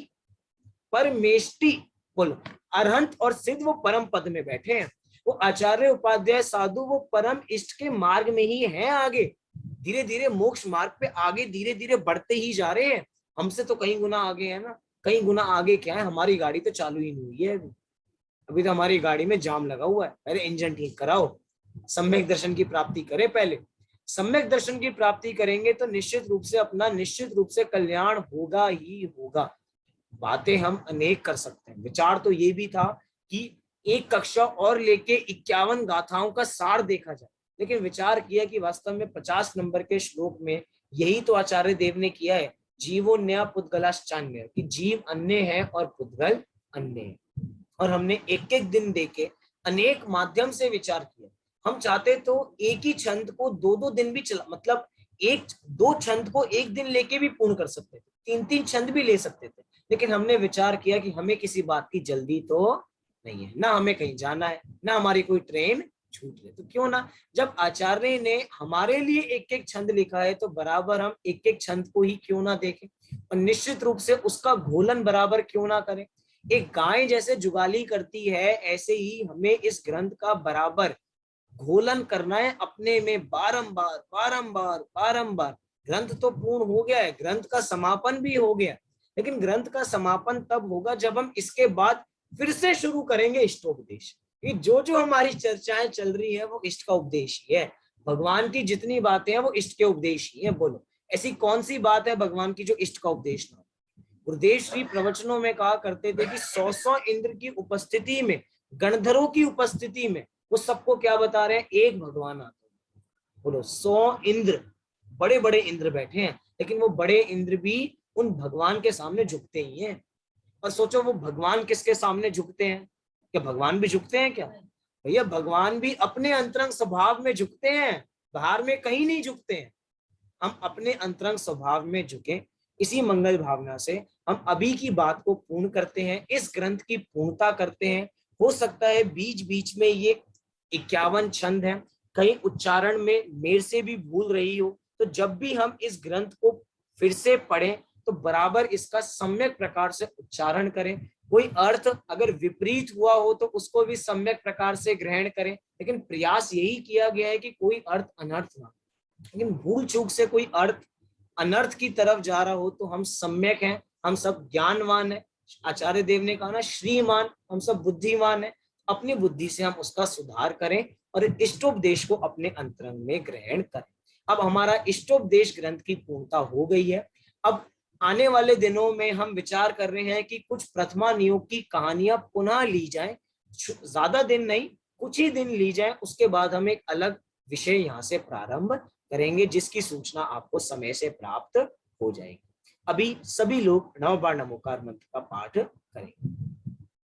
Speaker 1: परमेष्ठी बोलो, अरहंत और सिद्ध वो परम पद में बैठे हैं, वो आचार्य उपाध्याय साधु वो परम इष्ट के मार्ग में ही हैं, आगे धीरे धीरे मोक्ष मार्ग पे आगे धीरे धीरे बढ़ते ही जा रहे हैं। हमसे तो कई गुना आगे है ना, कई गुना आगे। क्या है, हमारी गाड़ी तो चालू ही नहीं हुई है अभी, अभी तो हमारी गाड़ी में जाम लगा हुआ है। पहले इंजन ठीक कराओ, सम्यक दर्शन की प्राप्ति करें। पहले सम्यक दर्शन की प्राप्ति करेंगे तो निश्चित रूप से अपना निश्चित रूप से कल्याण होगा ही होगा। बातें हम अनेक कर सकते हैं। विचार तो ये भी था कि एक कक्षा और लेके 51 गाथाओं का सार देखा जाए, लेकिन विचार किया कि वास्तव में 50 नंबर के श्लोक में यही तो आचार्य देव ने किया है, जीवो न्या पुद्गलाश्चान्य, कि जीव अन्य है और पुद्गल अन्य है। और हमने एक एक दिन देके अनेक माध्यम से विचार किया। हम चाहते तो एक ही छंद को दो दो दिन भी चला, मतलब एक दो छंद को एक दिन लेके भी पूर्ण कर सकते थे, तीन तीन छंद भी ले सकते थे, लेकिन हमने विचार किया कि हमें किसी बात की जल्दी तो नहीं है, ना हमें कहीं जाना है, ना हमारी कोई ट्रेन छूट रही, तो क्यों ना, जब आचार्य ने हमारे लिए एक एक छंद लिखा है तो बराबर हम एक एक छंद को ही क्यों ना देखें, और निश्चित रूप से उसका घोलन बराबर क्यों ना करें। एक गाय जैसे जुगाली करती है, ऐसे ही हमें इस ग्रंथ का बराबर घोलन करना है अपने में, बारंबार बारंबार बारंबार। ग्रंथ तो पूर्ण हो गया है, ग्रंथ का समापन भी हो गया, लेकिन ग्रंथ का समापन तब होगा जब हम इसके बाद फिर से शुरू करेंगे इष्टोपदेश। कि जो जो हमारी चर्चाएं चल रही है वो इष्ट का उपदेश ही है, भगवान की जितनी बातें हैं वो इष्ट के उपदेश ही है। बोलो, ऐसी कौन सी बात है भगवान की जो इष्ट का उपदेश ना हो। गुरुदेव श्री प्रवचनों में कहा करते थे कि 100 इंद्र की उपस्थिति में, गणधरों की उपस्थिति में, वो सबको क्या बता रहे हैं, एक भगवान आते हैं। बोलो, 100 इंद्र, बड़े बड़े इंद्र बैठे हैं, लेकिन वो बड़े इंद्र भी उन भगवान के सामने झुकते ही हैं। और सोचो वो भगवान किसके सामने झुकते हैं, क्या भगवान भी झुकते हैं क्या? भैया भगवान भी अपने अंतरंग स्वभाव में झुकते हैं, बाहर में कहीं नहीं झुकते हैं। हम अपने अंतरंग स्वभाव में झुके, इसी मंगल भावना से हम अभी की बात को पूर्ण करते हैं, इस ग्रंथ की पूर्णता करते हैं। हो सकता है बीच बीच में ये 51 छंद है, कहीं उच्चारण में मेरे से भी भूल रही हो, तो जब भी हम इस ग्रंथ को फिर से पढ़ें तो बराबर इसका सम्यक प्रकार से उच्चारण करें। कोई अर्थ अगर विपरीत हुआ हो तो उसको भी सम्यक प्रकार से ग्रहण करें, लेकिन प्रयास यही किया गया है कि कोई अर्थ अनर्थ ना, लेकिन भूल चूक से कोई अर्थ अनर्थ की तरफ जा रहा हो तो हम सम्यक हैं, हम सब ज्ञानवान हैं। आचार्य देव ने कहा ना, श्रीमान, हम सब बुद्धिमान हैं। अपनी बुद्धि से हम उसका सुधार करें और इष्टोपदेश को अपने अंतरंग में ग्रहण करें। अब हमारा इष्टोपदेश ग्रंथ की पूर्णता हो गई है। अब आने वाले दिनों में हम विचार कर रहे हैं कि कुछ प्रथमा नियोग की कहानियां पुनः ली जाएं, ज्यादा दिन नहीं, कुछ ही दिन ली जाएं, उसके बाद हम एक अलग विषय यहाँ से प्रारंभ करेंगे जिसकी सूचना आपको समय से प्राप्त हो जाएगी। अभी सभी लोग 9 बार नमोकार मंत्र का पाठ करेंगे।